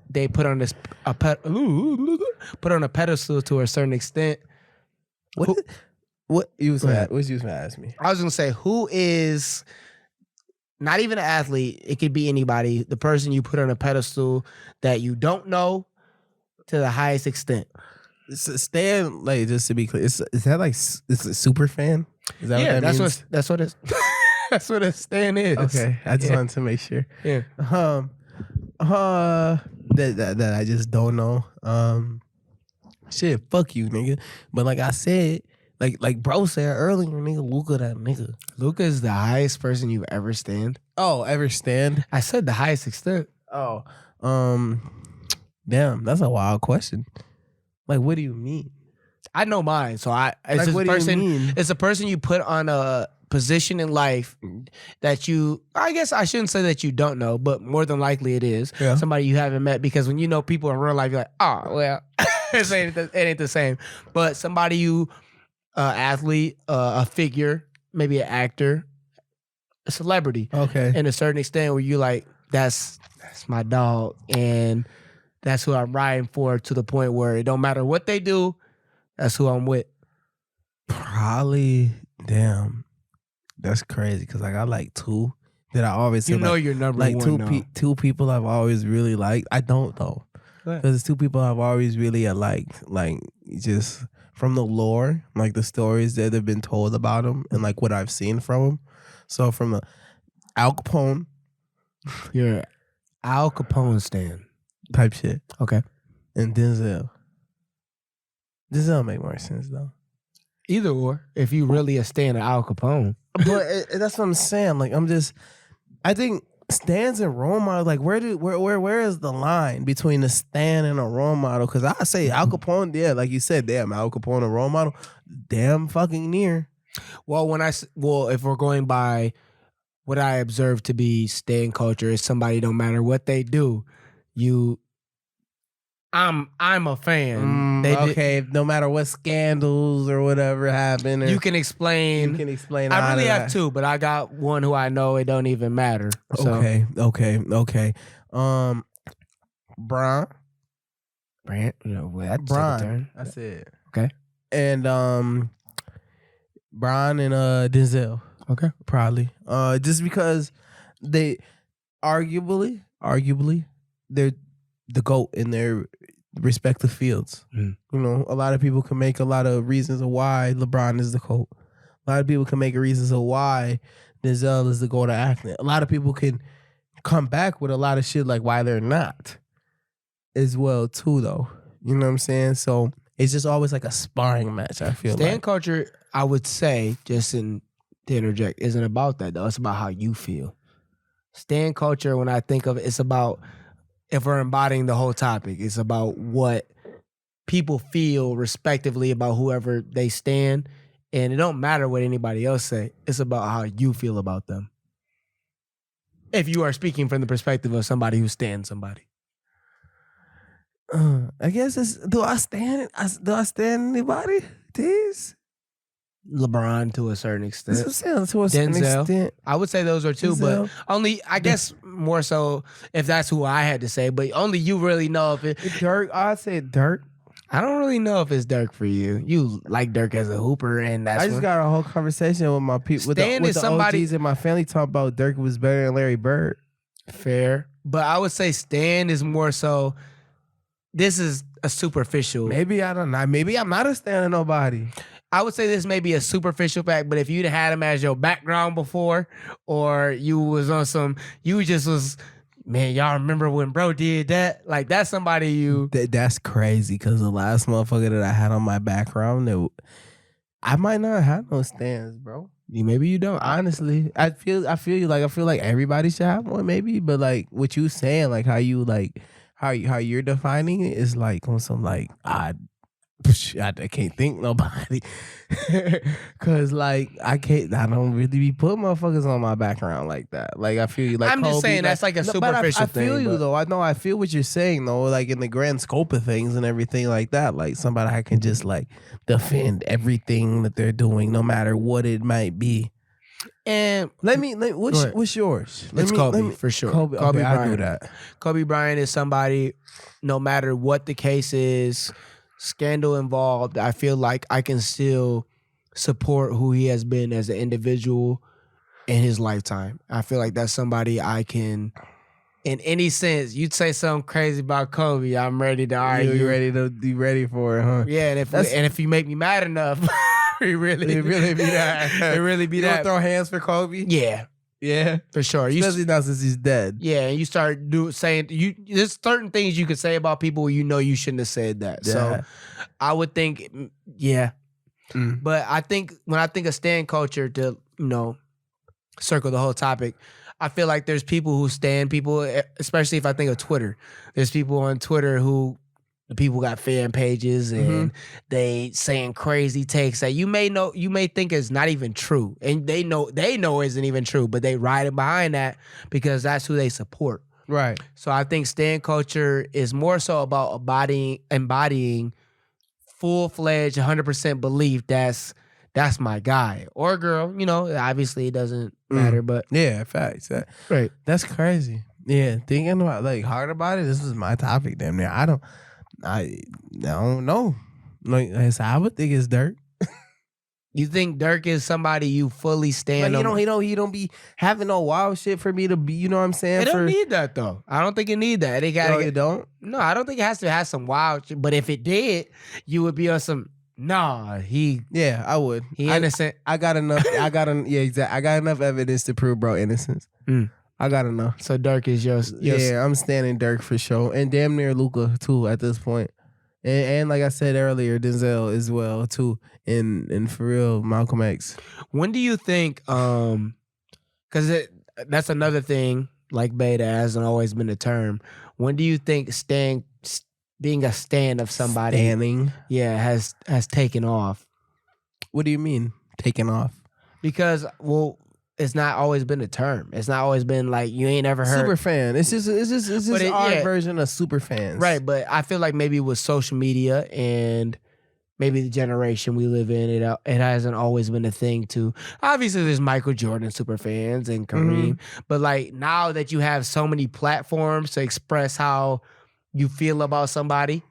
they put on a pedestal to a certain extent. What you was gonna ask me? I was gonna say, who is not even an athlete? It could be anybody. The person you put on a pedestal that you don't know to the highest extent. Stan, like just to be clear, is that like it's a super fan? Is that what that means? That's what it's. That's what a Stan is. Okay, I just wanted to make sure. Yeah. That I just don't know. Shit, fuck you, nigga. But like I said. Like bro said earlier, nigga, Luka that nigga. Luka is the highest person you've ever stand. Oh, ever stand? I said the highest extent. Oh. Damn, that's a wild question. Like, what do you mean? I know mine. So what do you mean? It's a person you put on a position in life that I guess I shouldn't say that you don't know, but more than likely it is. Yeah. Somebody you haven't met, because when you know people in real life, you're like, oh, well, it ain't the same. But somebody you... athlete, a figure, maybe an actor, a celebrity. Okay. In a certain extent where you like, that's my dog, and that's who I'm riding for, to the point where it don't matter what they do, that's who I'm with. Probably, damn, that's crazy. Cause like I like two that I always say, you're number one. Two people I've always really liked. I don't though, because it's two people I've always really liked, like just. from the lore, like the stories that have been told about him, and like what I've seen from him. So from the Al Capone, You're Al Capone stan type shit, okay, and Denzel. Denzel make more sense though. Either or, if you really a stan of Al Capone. But that's what I'm saying. Like I think stans and role models. Like where is the line between a stan and a role model? Because I say Al Capone, yeah, like you said, damn, Al Capone a role model, damn fucking near. Well, if we're going by what I observe to be stan culture, is somebody, no matter what they do, I'm a fan. No matter what scandals or whatever happen, you can explain. I really have two, but I got one who I know it don't even matter. So. Okay. Bron. That's Bron. That's it. Okay. And Bron and Denzel. Okay. Probably. Just because they arguably they're the GOAT in their respective fields. Mm. You know, a lot of people can make a lot of reasons of why LeBron is the GOAT. A lot of people can make reasons of why Denzel is the GOAT of acting. A lot of people can come back with a lot of shit like why they're not as well too, though. You know what I'm saying? So it's just always like a sparring match, I feel stan like. culture, I would say, to interject, isn't about that though. It's about how you feel. Stan culture, when I think of it, it's about, if we're embodying the whole topic, it's about what people feel respectively about whoever they stand. And it don't matter what anybody else say. It's about how you feel about them. If you are speaking from the perspective of somebody who stands somebody. I guess do I stand anybody? This? LeBron to a certain extent. That's what I'm saying, to a certain extent. I would say those are two, Denzel. but only, I guess more so if that's who I had to say, but only you really know if it. Dirk, I'd say Dirk. I don't really know if it's Dirk for you. You like Dirk as a hooper, and that's I just got a whole conversation with my people, with the somebody, OGs in my family, talking about Dirk was better than Larry Bird. Fair. But I would say Stan is more so, this is a superficial. Maybe I don't know. Maybe I'm not a stan of nobody. I would say this may be a superficial fact, but if you'd had him as your background before, or you was on some, you just was, man, y'all remember when bro did that? Like, that's somebody you. That's crazy, because the last motherfucker that I had on my background, I might not have no stands, bro. Maybe you don't. Honestly, I feel you. Like, I feel like everybody should have one, maybe. But like what you saying, like how you're defining it is like on some like I can't think nobody, cause like I don't really be putting motherfuckers on my background like that. Like I feel you. Like I'm just saying that's like a superficial thing. I feel you though. I feel what you're saying though. Like in the grand scope of things and everything like that. Like somebody I can just like defend everything that they're doing, no matter what it might be. And what's yours? It's Kobe for sure. Kobe Bryant. I do that. Kobe Bryant is somebody, no matter what the case is, scandal involved, I feel like I can still support who he has been as an individual in his lifetime. I feel like that's somebody I can, in any sense, you'd say something crazy about Kobe, I'm ready to argue. You ready for it, huh? Yeah, and if you make me mad enough, it really be that. It really be that. You throw hands for Kobe? Yeah. Yeah, for sure. Especially now since he's dead. Yeah, and you start saying there's certain things you could say about people where you know you shouldn't have said that. Yeah. So I would think, yeah. But I think when I think of stan culture, to circle the whole topic, I feel like there's people who stan people, especially if I think of Twitter. There's people on Twitter who. The people got fan pages and they saying crazy takes that you may think is not even true, and they know isn't even true, but they riding behind that because that's who they support. Right. So I think stan culture is more so about embodying full-fledged 100% belief that's my guy or girl. Obviously it doesn't matter, but yeah, facts. Right. That's crazy. Yeah, thinking about hard about it. This was my topic. Damn near. I don't know. Like I would think it's Dirk. You think Dirk is somebody you fully stand on? He don't be having no wild shit for me to be. You know what I'm saying? It don't need that though. I don't think it need that. It don't. No, I don't think it has to have some wild shit. But if it did, you would be on some. Nah, Yeah, I would. he innocent. I got enough. Yeah, exactly. I got enough evidence to prove bro innocence. I got enough. So Dirk is yours. Yeah, I'm standing Dirk for sure, and damn near Luka too at this point. And like I said earlier, Denzel as well too. And for real, Malcolm X. When do you think? Because that's another thing. Like beta hasn't always been a term. When do you think being a stan of somebody, Standing, has taken off? What do you mean taken off? Because it's not always been a term. It's not always been like you ain't ever heard Super fan. It's just our version of super fans, right? But I feel like maybe with social media and maybe the generation we live in, it hasn't always been a thing too. Obviously, there's Michael Jordan super fans and Kareem, but like now that you have so many platforms to express how you feel about somebody,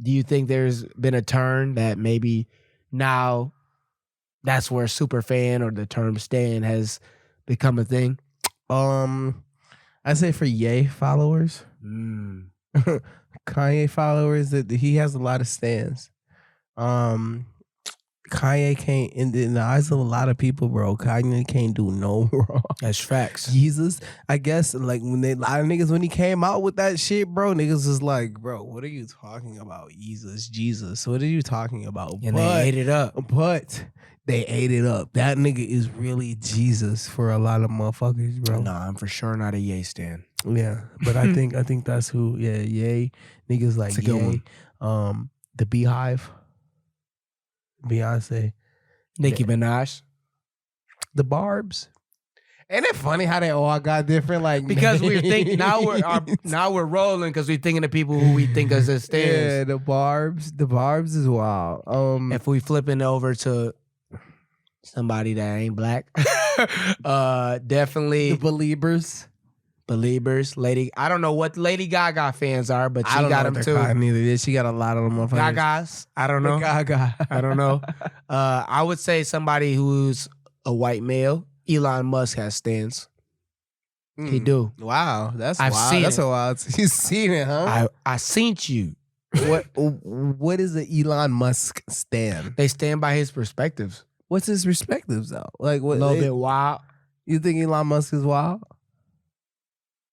do you think there's been a turn that maybe now that's where super fan or the term stan has become a thing? I say for Ye followers, Kanye followers, that he has a lot of stans. Kanye can't, in the eyes of a lot of people, bro, Kanye can't do no wrong. That's facts. Jesus, I guess, like when a lot of niggas, when he came out with that shit, bro, niggas was like, bro, what are you talking about? Jesus, what are you talking about? And they ate it up. But they ate it up. That nigga is really Jesus for a lot of motherfuckers, bro. No, I'm for sure not a Ye stan. Yeah, but I think that's who. Yeah, Ye niggas like That's a good Ye. The Beehive, Beyonce, Nicki Minaj, the Barbs. Ain't it funny how they all got different like because names? we're thinking now we're rolling because we're thinking of people who we think as stans. Yeah, the Barbs is wild. If we flipping over to somebody that ain't black, definitely the Believers, Lady. I don't know what Lady Gaga fans are, but she got them too. Neither. She got a lot of them motherfuckers. Gagas. I don't know. Gaga. I don't know. I would say somebody who's a white male. Elon Musk has stans. He do. Wow, I've wild. seen That's it. a wild. You seen it, huh? I seen you. What is the Elon Musk stand? They stand by his perspectives. What's his perspectives though? Like what? A little bit wild. You think Elon Musk is wild?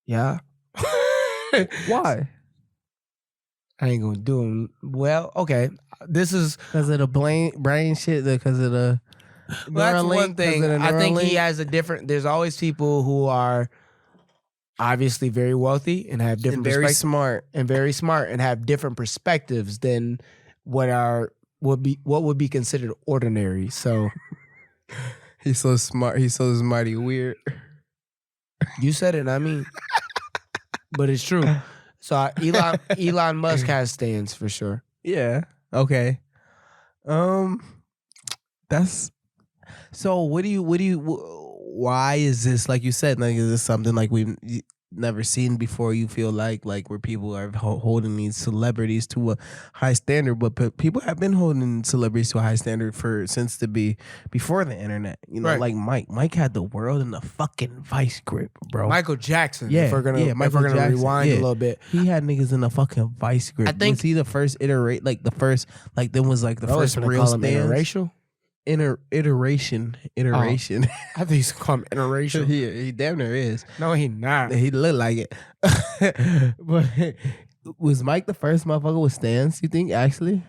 Yeah. Why? I ain't gonna do him. Well, okay. This is because of the brain shit. Because of the that's one thing. I think he has a different. There's always people who are obviously very wealthy and have different, very smart and have different perspectives than what would be considered ordinary. So he's so smart. He's so smarty weird. You said it, I mean, but it's true. So Elon Musk has stands for sure. Yeah. Okay. That's so. What do you? Why is this? Like you said, like is this something like we've never seen before? You feel like where people are holding these celebrities to a high standard, but people have been holding celebrities to a high standard since before the internet. You know, right. Like Mike had the world in the fucking vice grip, bro. Michael Jackson. Yeah, if we're gonna rewind a little bit, he had niggas in the fucking vice grip. I think was he the first there was the first real stands. Interracial. Iteration. Oh, I think he's called him interracial. He damn near is. No, he not. He look like it. But was Mike the first motherfucker with stands? You think actually?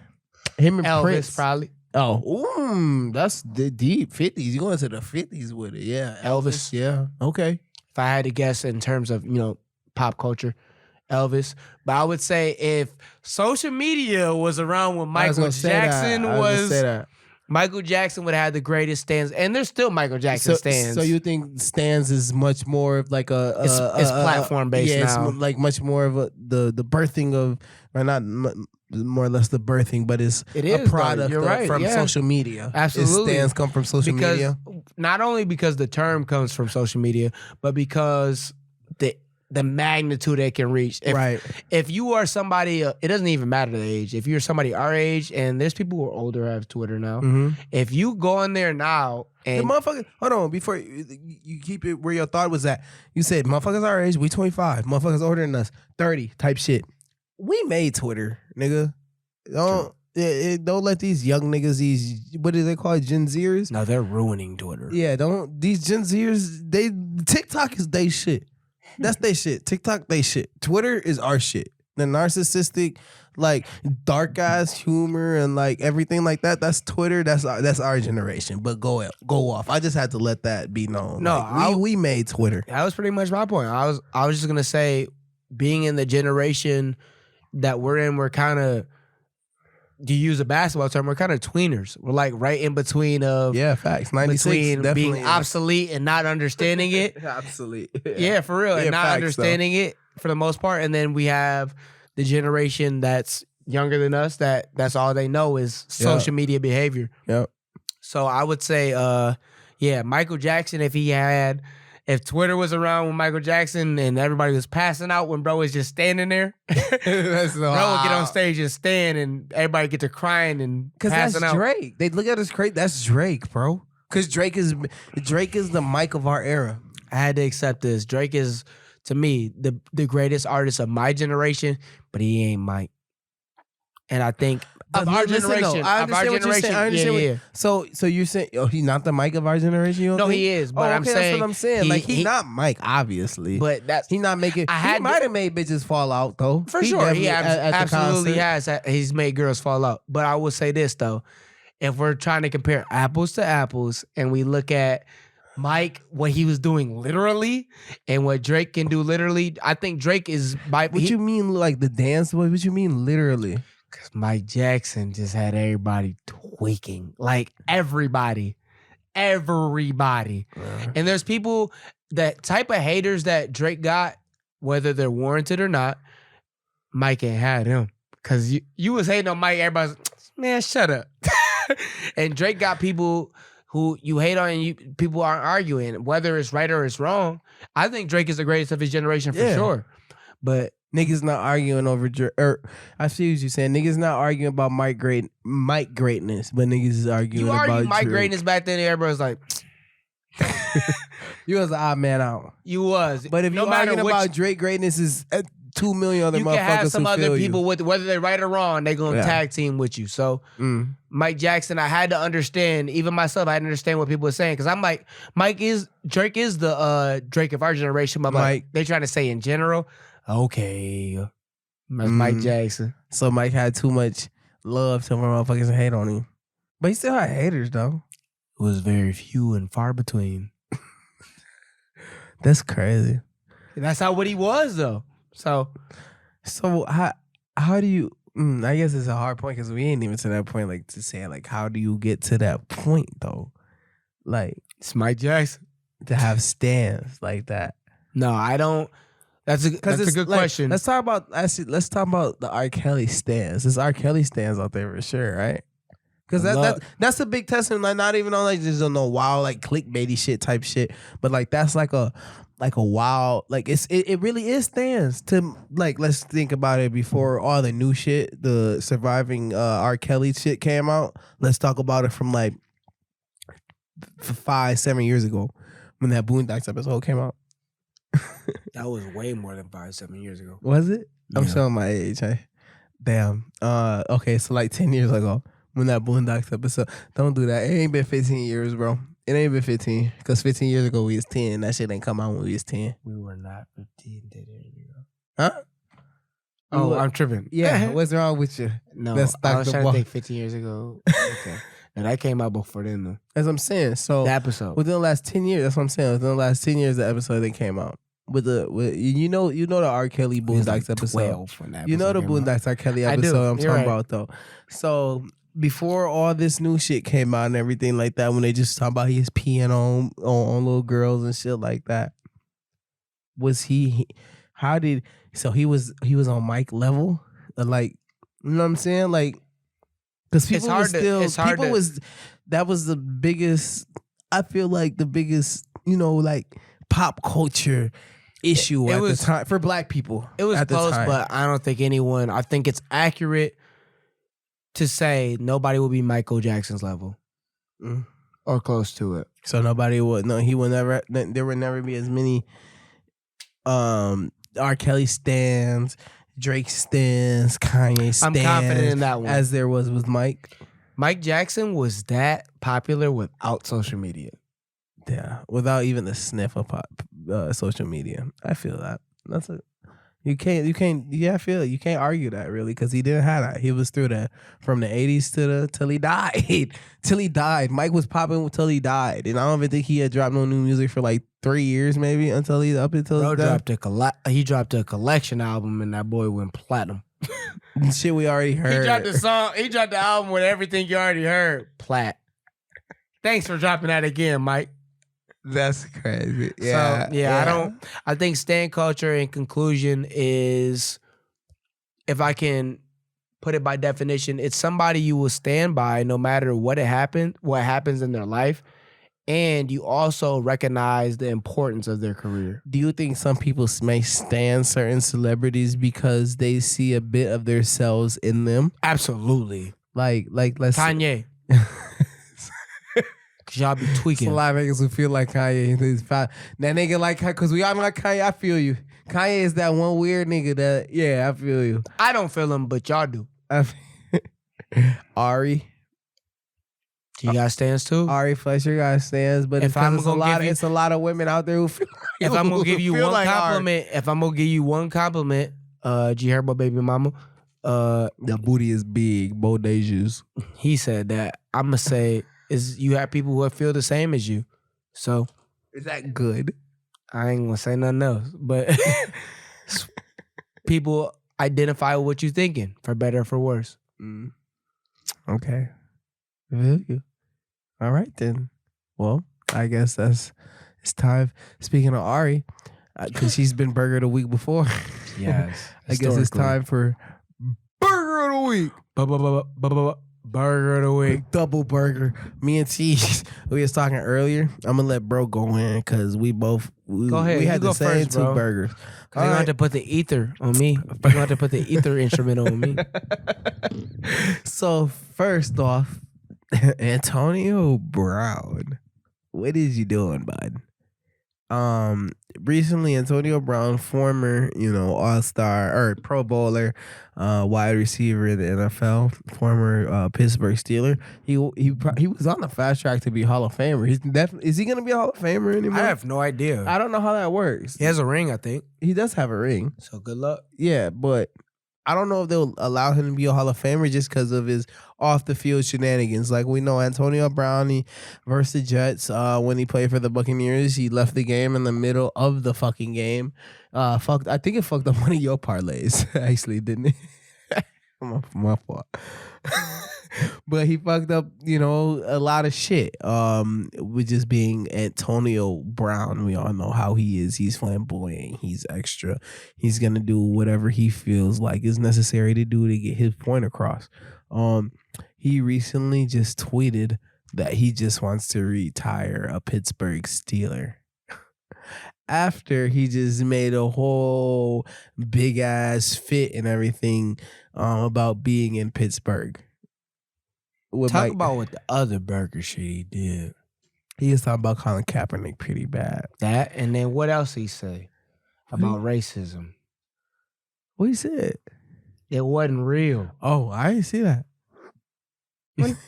Him and Elvis Prince probably. Oh, that's the deep 50s. You going to the 50s with it? Yeah, Elvis. Yeah, okay. If I had to guess in terms of pop culture, Elvis. But I would say if social media was around when Michael Jackson was. Michael Jackson would have had the greatest stands, and there's still Michael Jackson stands. So you think stands is much more of like it's platform based now. It's like much more of the birthing of, or not more or less the birthing, but it's a product from social media. Absolutely, stands come from social media. Not only because the term comes from social media, but because the magnitude it can reach. If you are somebody, it doesn't even matter the age. If you're somebody our age, and there's people who are older who have Twitter now. If you go in there now and the motherfucker, hold on, before you keep it where your thought was at, you said motherfuckers our age, we 25, motherfuckers older than us, 30 type shit. We made Twitter, nigga. don't let these young niggas, what do they call it, Gen Zers? No, they're ruining Twitter. Yeah, these Gen Zers, TikTok is they shit. That's they shit. TikTok, they shit. Twitter is our shit. The narcissistic, like dark ass humor and like everything like that. That's Twitter. That's our generation. But go off. I just had to let that be known. No, like, we made Twitter. That was pretty much my point. I was just gonna say, being in the generation that we're in, we're kind of, to use a basketball term, we're kind of tweeners. We're like right in between of facts. 96 between being obsolete and not understanding it. Obsolete. Yeah, for real, and not facts, understanding it for the most part. And then we have the generation that's younger than us that's all they know is social media behavior. Yep. So I would say, Michael Jackson, if Twitter was around when Michael Jackson and everybody was passing out when bro was just standing there, That's bro would get on stage and stand and everybody get to crying and passing that's out. Drake. They look at us crazy. That's Drake, bro. Because Drake is the Mike of our era. I had to accept this. Drake is, to me, the greatest artist of my generation, but he ain't Mike. And I think of our generation, I understand what you're saying. I understand. So you're saying, he's not the Mike of our generation? You don't think? He is. But I'm saying, that's what I'm saying. He's not Mike, obviously. But that's he not making. He might have made bitches fall out though. For sure, he absolutely has. He's made girls fall out. But I will say this though, if we're trying to compare apples to apples, and we look at Mike, what he was doing literally, and what Drake can do literally, I think Drake is. What you mean, like the dance? What you mean, literally? Because Mike Jackson just had everybody tweaking. Like everybody. And there's people, that type of haters that Drake got, whether they're warranted or not, Mike ain't had him. Because you was hating on Mike, everybody's, man, shut up. And Drake got people who you hate on and people aren't arguing, whether it's right or it's wrong. I think Drake is the greatest of his generation for sure. But niggas not arguing over I see what you're saying. Niggas not arguing about Mike greatness, but niggas is arguing about Mike Drake. greatness back then. Everybody was like, you was an odd man out. You was. But if you're arguing about Drake greatness, is 2 million other motherfuckers. You can have some other people with, whether they're right or wrong, they gonna tag team with you. So Mike Jackson, I had to understand, even myself, I had to understand what people were saying, because I'm like, Drake is the Drake of our generation. But like, they trying to say in general. Okay, that's Mike Jackson. So Mike had too much love to motherfuckers hate on him, but he still had haters though. It was very few and far between. That's crazy. And that's how what he was though. So how do you? I guess it's a hard point because we ain't even to that point. Like to say like, how do you get to that point though? Like it's Mike Jackson to have stands like that. No, I don't. That's a good question. Let's talk about the R. Kelly stands. There's R. Kelly stands out there for sure, right? Because that's a big testament. Like not even on like just on no wild like clickbaity shit type shit, but like that's like a wild like it really is stands to like. Let's think about it before all the new shit, the surviving R. Kelly shit came out. Let's talk about it from like 5-7 years ago when that Boondocks episode came out. That was way more than 5-7 years ago. Was it? I'm showing my age. Hey? Damn. Okay, so like 10 years ago when that Boondocks episode. Don't do that. It ain't been 15 years, bro. It ain't been 15. Because 15 years ago we was 10. That shit ain't come out when we was 10. We were not 15 10 years ago. Huh? Oh, I'm tripping. Yeah. What's wrong with you? No, I was trying to think 15 years ago. Okay. And that came out before then, though. That's what I'm saying. So the episode. Within the last 10 years, that's what I'm saying. Within the last 10 years, the episode that came out. With you know the R. Kelly Boondocks episode. You know the Boondocks R. Kelly episode I'm talking about though. So before all this new shit came out and everything like that, when they just talk about he's peeing on little girls and shit like that, was he? How did? So he was on Mike level, like you know what I'm saying, like because people was still that was the biggest. I feel like the biggest, like pop culture issue at the time for black people. It was close, but I don't think I think it's accurate to say nobody will be Michael Jackson's level or close to it. So nobody would. No, he will never. There would never be as many R. Kelly stands, Drake stans, Kanye stans. I'm confident in that one. As there was with Mike. Mike Jackson was that popular without social media. Yeah, without even the sniff of social media. I feel that. That's a you can't. Yeah, I feel it. You can't argue that really because he didn't have that. He was through that from the 80s till he died. Till he died. Mike was popping until he died, and I don't even think he had dropped no new music for like 3 years, maybe until he Bro he dropped a collection album, and that boy went platinum. Shit, we already heard. He dropped the album with everything you already heard. Plat. Thanks for dropping that again, Mike. That's crazy. Yeah. So, I think stan culture in conclusion is, if I can put it by definition, it's somebody you will stand by no matter what happens in their life. And you also recognize the importance of their career. Do you think some people may stan certain celebrities because they see a bit of themselves in them? Absolutely. Like let's Kanye. Cause y'all be tweaking. A lot of niggas who feel like Kanye. That nigga like, cause we all like Kanye. I feel you. Kanye is that one weird nigga that, yeah, I feel you. I don't feel him, but y'all do. Ari. You got stands too? Ari Fletcher got stands, but it's a lot of women out there who feel like, if I'm gonna give you one compliment, G Herbo baby mama, the booty is big, bodacious. He said that. I'm gonna say is you have people who feel the same as you. So is that good? I ain't gonna say nothing else, but people identify with what you're thinking, for better or for worse. Okay. All right then. Well, I guess it's time. Speaking of Ari, because she's been Burger of the Week before. Yes. I guess it's time for Burger of the Week. Burger of the Week. Double burger. Me and T, we was talking earlier. I'm gonna let bro go in because we go ahead. We had the same first, 2 burgers. You're gonna have to put the ether on me. You're gonna have to put the ether instrument on me. So first off, Antonio Brown, what is you doing, bud? Recently Antonio Brown, former, all-star or Pro Bowler, wide receiver in the NFL, former Pittsburgh Steeler. He was on the fast track to be Hall of Famer. Is he gonna be a Hall of Famer anymore? I have no idea. I don't know how that works. He has a ring, I think. He does have a ring. So good luck. Yeah, but I don't know if they'll allow him to be a Hall of Famer just because of his off-the-field shenanigans. Like we know Antonio Brown versus the Jets, when he played for the Buccaneers, he left the game in the middle of the fucking game. I think it fucked up one of your parlays, actually, didn't it? my fault. But he fucked up, a lot of shit. With just being Antonio Brown. We all know how he is. He's flamboyant. He's extra. He's gonna do whatever he feels like is necessary to do to get his point across. He recently just tweeted that he just wants to retire a Pittsburgh Steeler. After he just made a whole big ass fit and everything about being in Pittsburgh. Talk about what the other burger shit he did. He was talking about Colin Kaepernick pretty bad. That, and then what else he say about racism? What he said? It wasn't real. Oh, I didn't see that.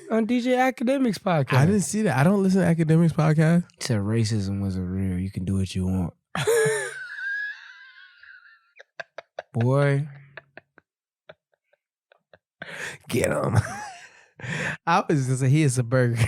On DJ Academics podcast. I didn't see that. I don't listen to Academics podcast. He said racism wasn't real. You can do what you want. Boy. Get him. I was just going to say he is a burger.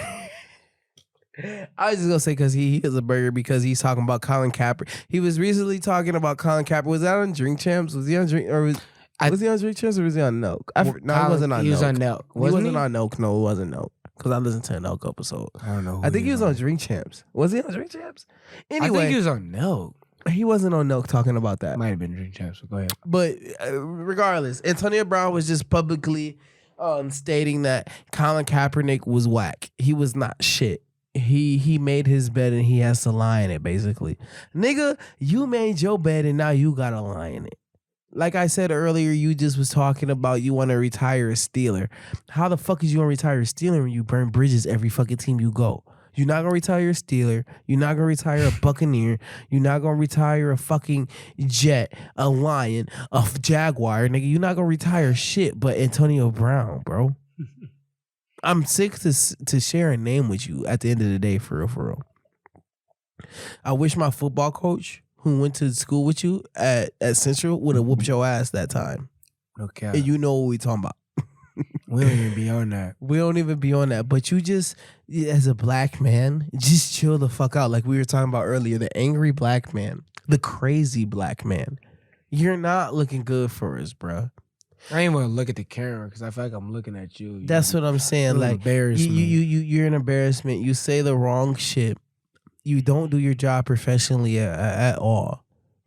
I was just going to say because he is a burger because he's talking about Colin Kaepernick. He was recently talking about Colin Kaepernick. Was that on Drink Champs? Was he on Drink or was he on Drink Champs or was he on Nelk? No, he wasn't on Nelk. He was on Nelk. He wasn't on Nelk. No, it wasn't Nelk. Because I listened to a Nelk episode. I don't know. I think he was on Drink Champs. Was he on Drink Champs? Anyway, I think he was on Nelk. He wasn't on Nelk talking about that. Might have been Drink Champs, so go ahead. But regardless, Antonio Brown was just publicly stating that Colin Kaepernick was whack. He was not shit. He made his bed and he has to lie in it, basically. Nigga, you made your bed and now you gotta lie in it. Like I said earlier, you just was talking about you want to retire a Steeler. How the fuck is you gonna retire a Steeler when you burn bridges every fucking team you go? You're not gonna retire a Steeler. You're not gonna retire a Buccaneer. You're not gonna retire a fucking Jet, a Lion, a Jaguar, nigga. You're not gonna retire shit but Antonio Brown, bro. I'm sick to share a name with you at the end of the day, for real. I wish my football coach who went to school with you at Central would have whooped your ass that time. Okay. And you know what we talking about. We don't even be on that. We don't even be on that. But you just, as a black man, just chill the fuck out. Like we were talking about earlier, the angry black man, the crazy black man. You're not looking good for us, bro. I ain't want to look at the camera because I feel like I'm looking at you. That's what I'm saying. Like embarrassment. You're an embarrassment. You say the wrong shit. You don't do your job professionally at all.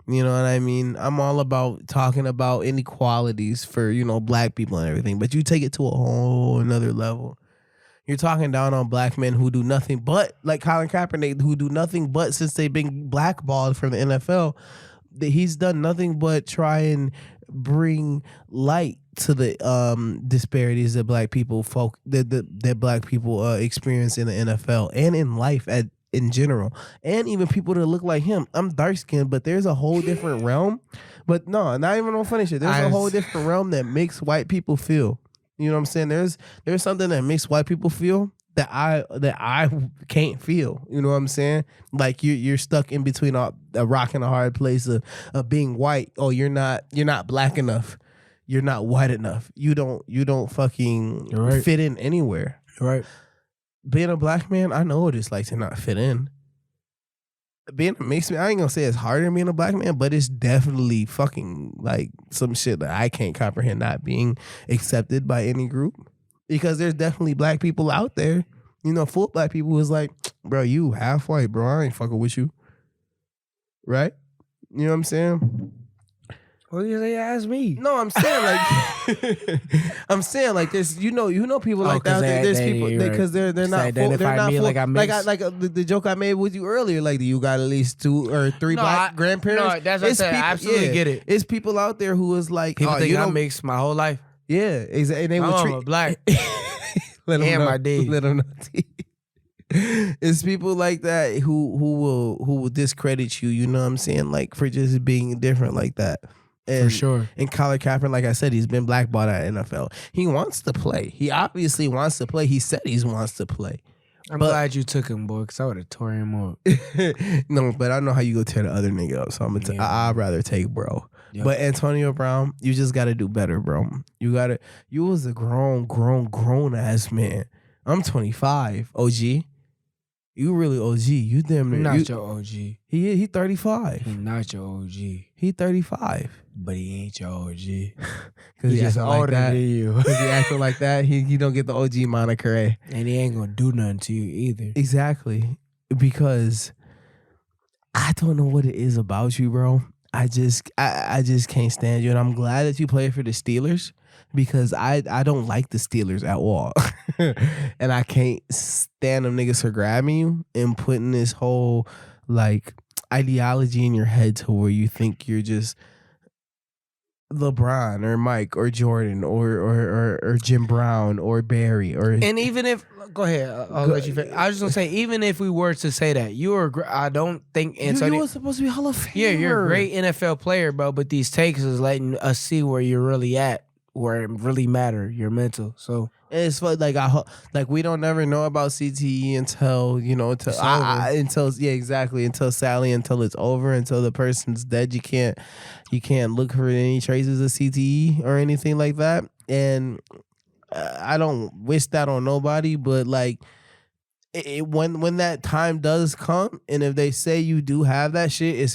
You know what I mean? I'm all about talking about inequalities for, black people and everything, but you take it to a whole another level. You're talking down on black men who do nothing but, like Colin Kaepernick, who do nothing but since they've been blackballed from the NFL, he's done nothing but try and bring light to the disparities that black people that black people experience in the NFL and in life in general, and even people that look like him. I'm dark skinned, but there's a whole different realm. But no, not even on funny shit. There's a whole different realm that makes white people feel. You know what I'm saying? There's something that makes white people feel that I can't feel. You know what I'm saying? Like you're stuck in between a rock and a hard place of being white. Oh, you're not black enough. You're not white enough. You don't fucking fit in anywhere. You're right. Being a black man, I know what it's like to not fit in. I ain't gonna say it's harder than being a black man, but it's definitely fucking like some shit that I can't comprehend not being accepted by any group. Because there's definitely black people out there, full black people who's like, bro, you half white, bro. I ain't fucking with you. Right? You know what I'm saying? Well, you ask me. No, I'm saying like there's people like that. There's people because they're not full, they're not full. Like the joke I made with you earlier. Like, do you got at least 2 or 3 black grandparents? No, that's what I said. I absolutely get it. It's people out there who is like, people think I mixed my whole life. Yeah, exactly. And they would treat black. Let them know. My D. Let them know. It's people like that who will discredit you. You know what I'm saying? Like for just being different like that. And, for sure. And Colin Kaepernick, like I said, he's been blackballed at NFL. He wants to play. He obviously wants to play. He said he wants to play. I'm glad you took him, boy, because I would have tore him up. No, but I know how you go tear the other nigga up, so I'd rather take bro. Yep. But Antonio Brown, you just got to do better, bro. You was a grown ass man. I'm 25, OG. You really OG. You damn near. Not your OG. He 35. He not your OG. He 35. But he ain't your OG. Because he just older than you. Because he acting like that, he don't get the OG moniker, eh? And he ain't gonna do nothing to you either. Exactly. Because I don't know what it is about you, bro. I just can't stand you. And I'm glad that you play for the Steelers. Because I don't like the Steelers at all. And I can't stand them niggas for grabbing you and putting this whole like ideology in your head to where you think you're just LeBron or Mike or Jordan or Jim Brown or Barry or. And even if go ahead, I'll let you finish. I was just gonna say, even if we were to say that I don't think Antonio. You were supposed to be Hall of Famer. Yeah, you're a great NFL player, bro. But these takes is letting us see where you're really at. Where it really matter, your mental. So it's like we don't never know about CTE until until Sally, until it's over, until the person's dead. You can't look for any traces of CTE or anything like that. And I don't wish that on nobody, but like when that time does come, and if they say you do have that shit, it's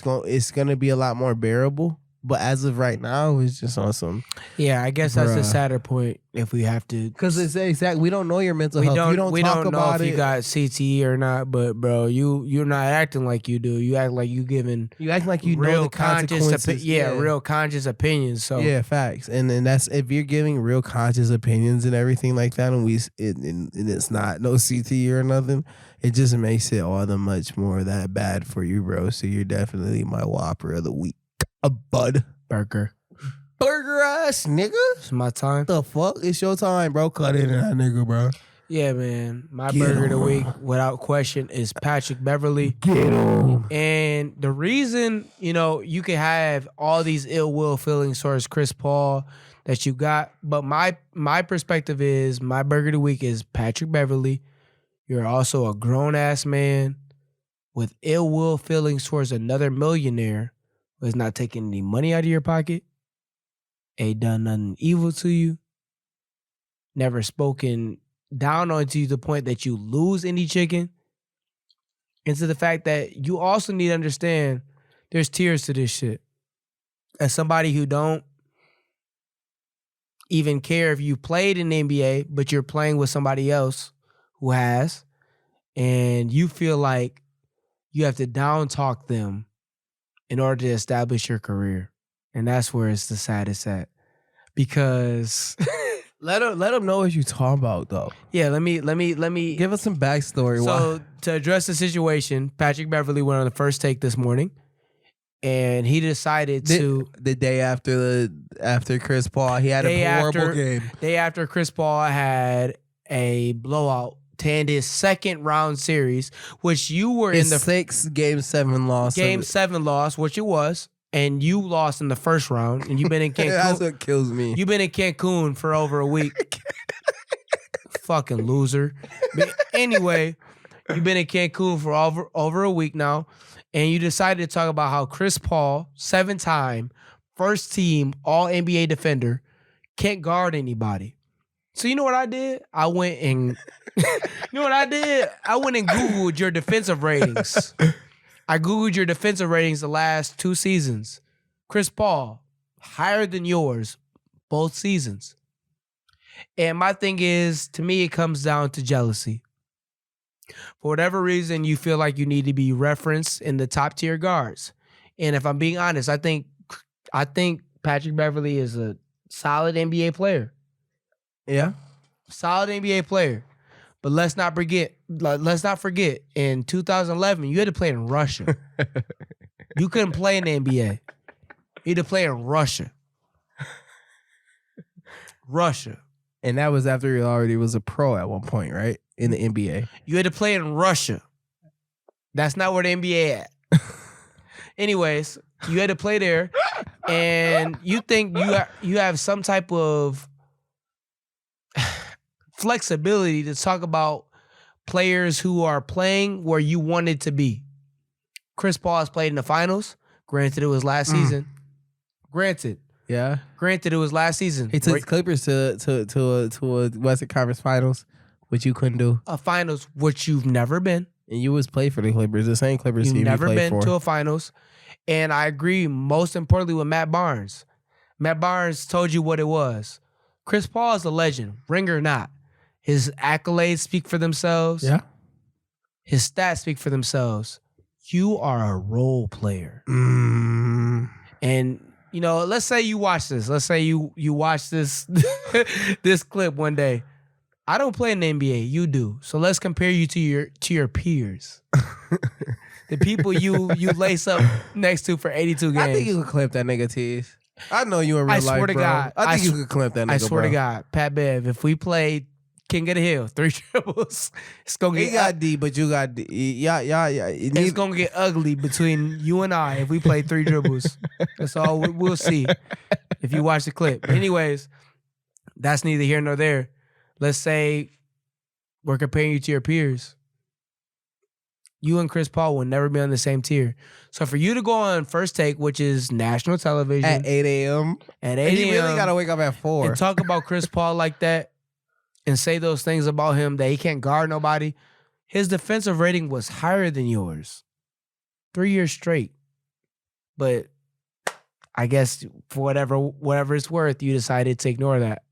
gonna be a lot more bearable. But as of right now, it's just awesome. Yeah, I guess that's the sadder point if we have to. Because it's exactly, we don't know your mental health. We don't know if you got CTE or not, but bro, you're not acting like you do. You act like you act like you know the consequences. Real conscious opinions. So yeah, facts. And that's if you're giving real conscious opinions and everything like that, and it's not no CTE or nothing, it just makes it all the much more that bad for you, bro. So you're definitely my Whopper of the week. A bud burger ass nigga. It's my time. The fuck? It's your time, bro. Cut in that nigga, bro. Yeah, man. My burger of the week, without question, is Patrick Beverly. Get him. And the reason, you can have all these ill will feelings towards Chris Paul that you got, but my perspective is my burger of the week is Patrick Beverly. You're also a grown ass man with ill will feelings towards another millionaire who has not taken any money out of your pocket, ain't done nothing evil to you, never spoken down onto you to the point that you lose any chicken, and to the fact that you also need to understand there's tiers to this shit. As somebody who don't even care if you played in the NBA, but you're playing with somebody else who has, and you feel like you have to down talk them in order to establish your career. And that's where it's the saddest at. Because let them know what you're talking about, though. Yeah, let me give us some backstory. So to address the situation, Patrick Beverly went on the First Take this morning, and he decided the day after Chris Paul, he had a horrible game. Day after Chris Paul had a blowout to end his second round series, which you were in the Game 7 loss. Game 7 loss, which it was. And you lost in the first round, and you've been in Cancun. That's what kills me. You've been in Cancun for over a week. Fucking loser. But anyway, you've been in Cancun for over a week now, and you decided to talk about how Chris Paul, 7-time, first team All NBA defender, can't guard anybody. So you know what I did? I went and Googled your defensive ratings. I Googled your defensive ratings the last 2 seasons. Chris Paul, higher than yours, both seasons. And my thing is, to me, it comes down to jealousy. For whatever reason, you feel like you need to be referenced in the top tier guards. And if I'm being honest, I think Patrick Beverly is a solid NBA player. Yeah. Solid NBA player. But let's not forget, in 2011, you had to play in Russia. You couldn't play in the NBA. You had to play in Russia. Russia. And that was after he already was a pro at one point, right? In the NBA. You had to play in Russia. That's not where the NBA at. Anyways, you had to play there, and you think you have some type of flexibility to talk about players who are playing where you wanted to be. Chris Paul has played in the finals. Granted, it was last season. Granted, it was last season. He took Clippers to a Western Conference Finals, which you couldn't do. A finals, which you've never been. And you was played for the Clippers, the same Clippers team you played for. You've never been to a finals. And I agree, most importantly, with Matt Barnes. Matt Barnes told you what it was. Chris Paul is a legend, ring or not. His accolades speak for themselves. Yeah. His stats speak for themselves. You are a role player. And, let's say you watch this. Let's say you watch this this clip one day. I don't play in the NBA. You do. So let's compare you to your peers. The people you lace up next to for 82 games. I think you could clip that nigga tease. I know you in real life, bro. I swear to God. I think you could clip that nigga, I swear to God. Pat Bev, if we play King of the Hill, 3 dribbles, it's going to get... He got D, but you got D. Yeah. It's going to get ugly between you and I if we play 3 dribbles. That's all we'll see if you watch the clip. Anyways, that's neither here nor there. Let's say we're comparing you to your peers. You and Chris Paul will never be on the same tier. So for you to go on First Take, which is national television. At 8 a.m. At 8 a.m. You really got to wake up at 4. And talk about Chris Paul like that and say those things about him that he can't guard nobody. His defensive rating was higher than yours. 3 years straight. But I guess for whatever it's worth, you decided to ignore that.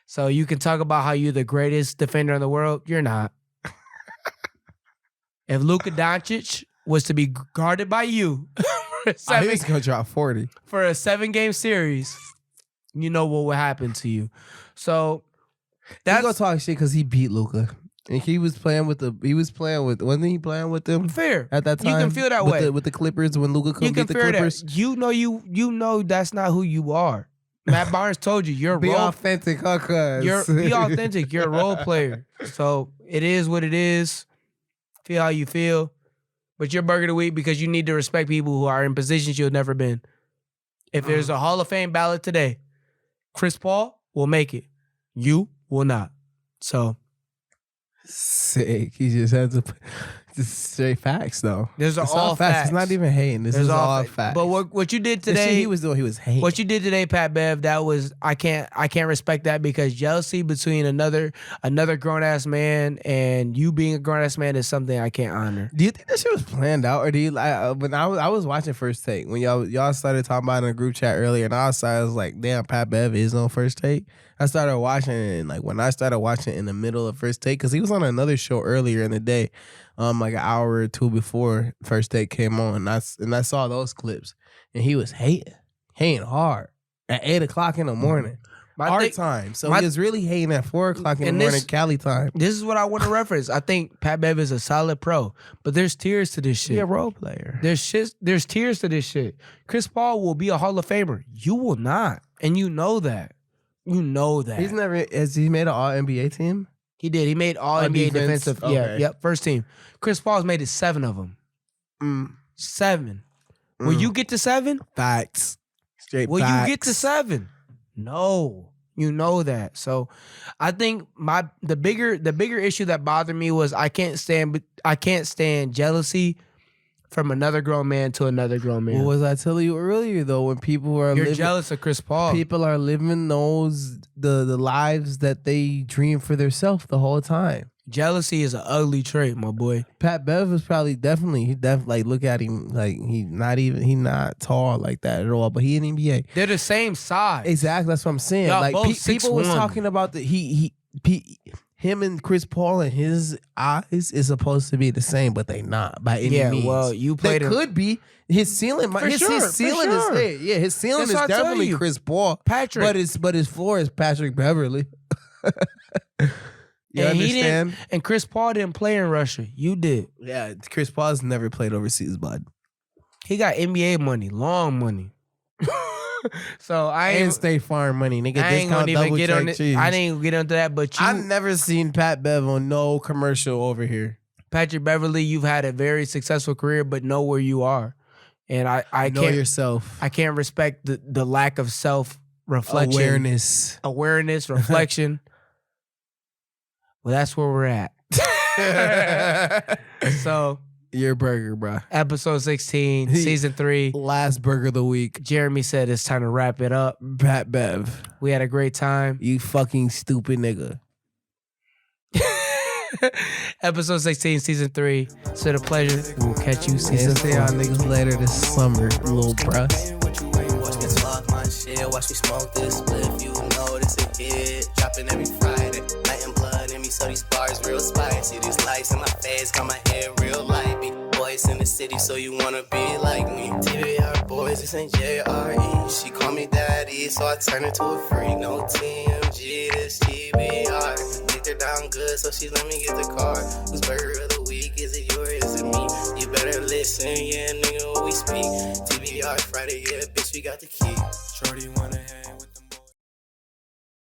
So you can talk about how you're the greatest defender in the world. You're not. If Luka Doncic was to be guarded by you he's going to drop 40. For a 7-game series, you know what would happen to you. So that's going to talk shit because he beat Luka. And wasn't he playing with them? Fair. At that time? You can feel that way. With the Clippers when Luka couldn't beat the Clippers? That. You know that's not who you are. Matt Barnes told you you're be authentic, huh? Be authentic. You're a role player. So it is what it is. Feel how you feel. But you're Burger of the Week because you need to respect people who are in positions you've never been. If there's a Hall of Fame ballot today, Chris Paul will make it. You will not. So sick. He just had to. Just straight facts, though. There's all facts. It's not even hating. This is all facts. But what you did today, he was doing. He was hating. What you did today, Pat Bev, that was I can't respect that because jealousy between another grown ass man and you being a grown ass man is something I can't honor. Do you think that shit was planned out, or do you like when I was watching First Take when y'all started talking about it in a group chat earlier, and I was like, damn, Pat Bev is on First Take. I started watching it, and like when I started watching in the middle of First Take, because he was on another show earlier in the day. Like an hour or two before First Take came on, and I saw those clips, and he was hating hard at 8 o'clock in the morning, our time. So he was really hating at 4 o'clock in the morning, Cali time. This is what I want to reference. I think Pat Bev is a solid pro, but there's tears to this shit. Be a role player. There's tears to this shit. Chris Paul will be a Hall of Famer. You will not, and you know that. You know that. Has he made an All NBA team? He did. He made all NBA defensive. Okay. Yeah, yep. First team. Chris Paul's made it 7 of them. 7. Will you get to 7? Facts. Straight Will facts. you get to 7? No. You know that. So I think the bigger issue that bothered me was I can't stand jealousy from another grown man to another grown man. What was I telling you earlier though? When people are jealous of Chris Paul. People are living the lives that they dream for themselves the whole time. Jealousy is an ugly trait, my boy. Pat Bev is probably definitely like look at him like he not tall like that at all, but he in NBA. They're the same size. Exactly, that's what I'm saying. Y'all like both people 6'1". was talking about him and Chris Paul and his eyes is supposed to be the same, but they not by any means. Well, you played. They could be. His ceiling, his ceiling is there. Yeah, his ceiling is definitely Chris Paul. Patrick, but his floor is Patrick Beverly. You understand? And Chris Paul didn't play in Russia. You did. Yeah, Chris Paul's never played overseas, bud. He got NBA money, long money. So I ain't State Farm money, nigga. I ain't gonna even get on it. I didn't get into that, but I've never seen Pat Bev on no commercial over here. Patrick Beverly, you've had a very successful career, but know where you are, and I know can't yourself. I can't respect the lack of self-reflection, awareness, reflection. Well, that's where we're at. So. Your burger, bro. Episode 16, season 3. Last burger of the week. Jeremy said it's time to wrap it up. Pat Bev. We had a great time. You fucking stupid nigga. Episode 16, season 3. It's been a pleasure. We'll catch you season 4. See y'all niggas later this summer, little bruh. Watch me talk my shit, watch me smoke this spliff. You know this a hit. Dropping every Friday. Light and blood in me, so these bars real spicy. These lights in my face got my head real light. Big boys in the city, so you wanna be like me. TVR boys, this ain't JRE. She call me daddy, so I turn her to a freak. No TMG, this TBR. Dicked her down good, so she let me get the car. Who's burger of the week? Is it yours? Is it me? You better listen, yeah, nigga, when we speak. TBR Friday, yeah, bitch, we got the key. Shorty wanna hang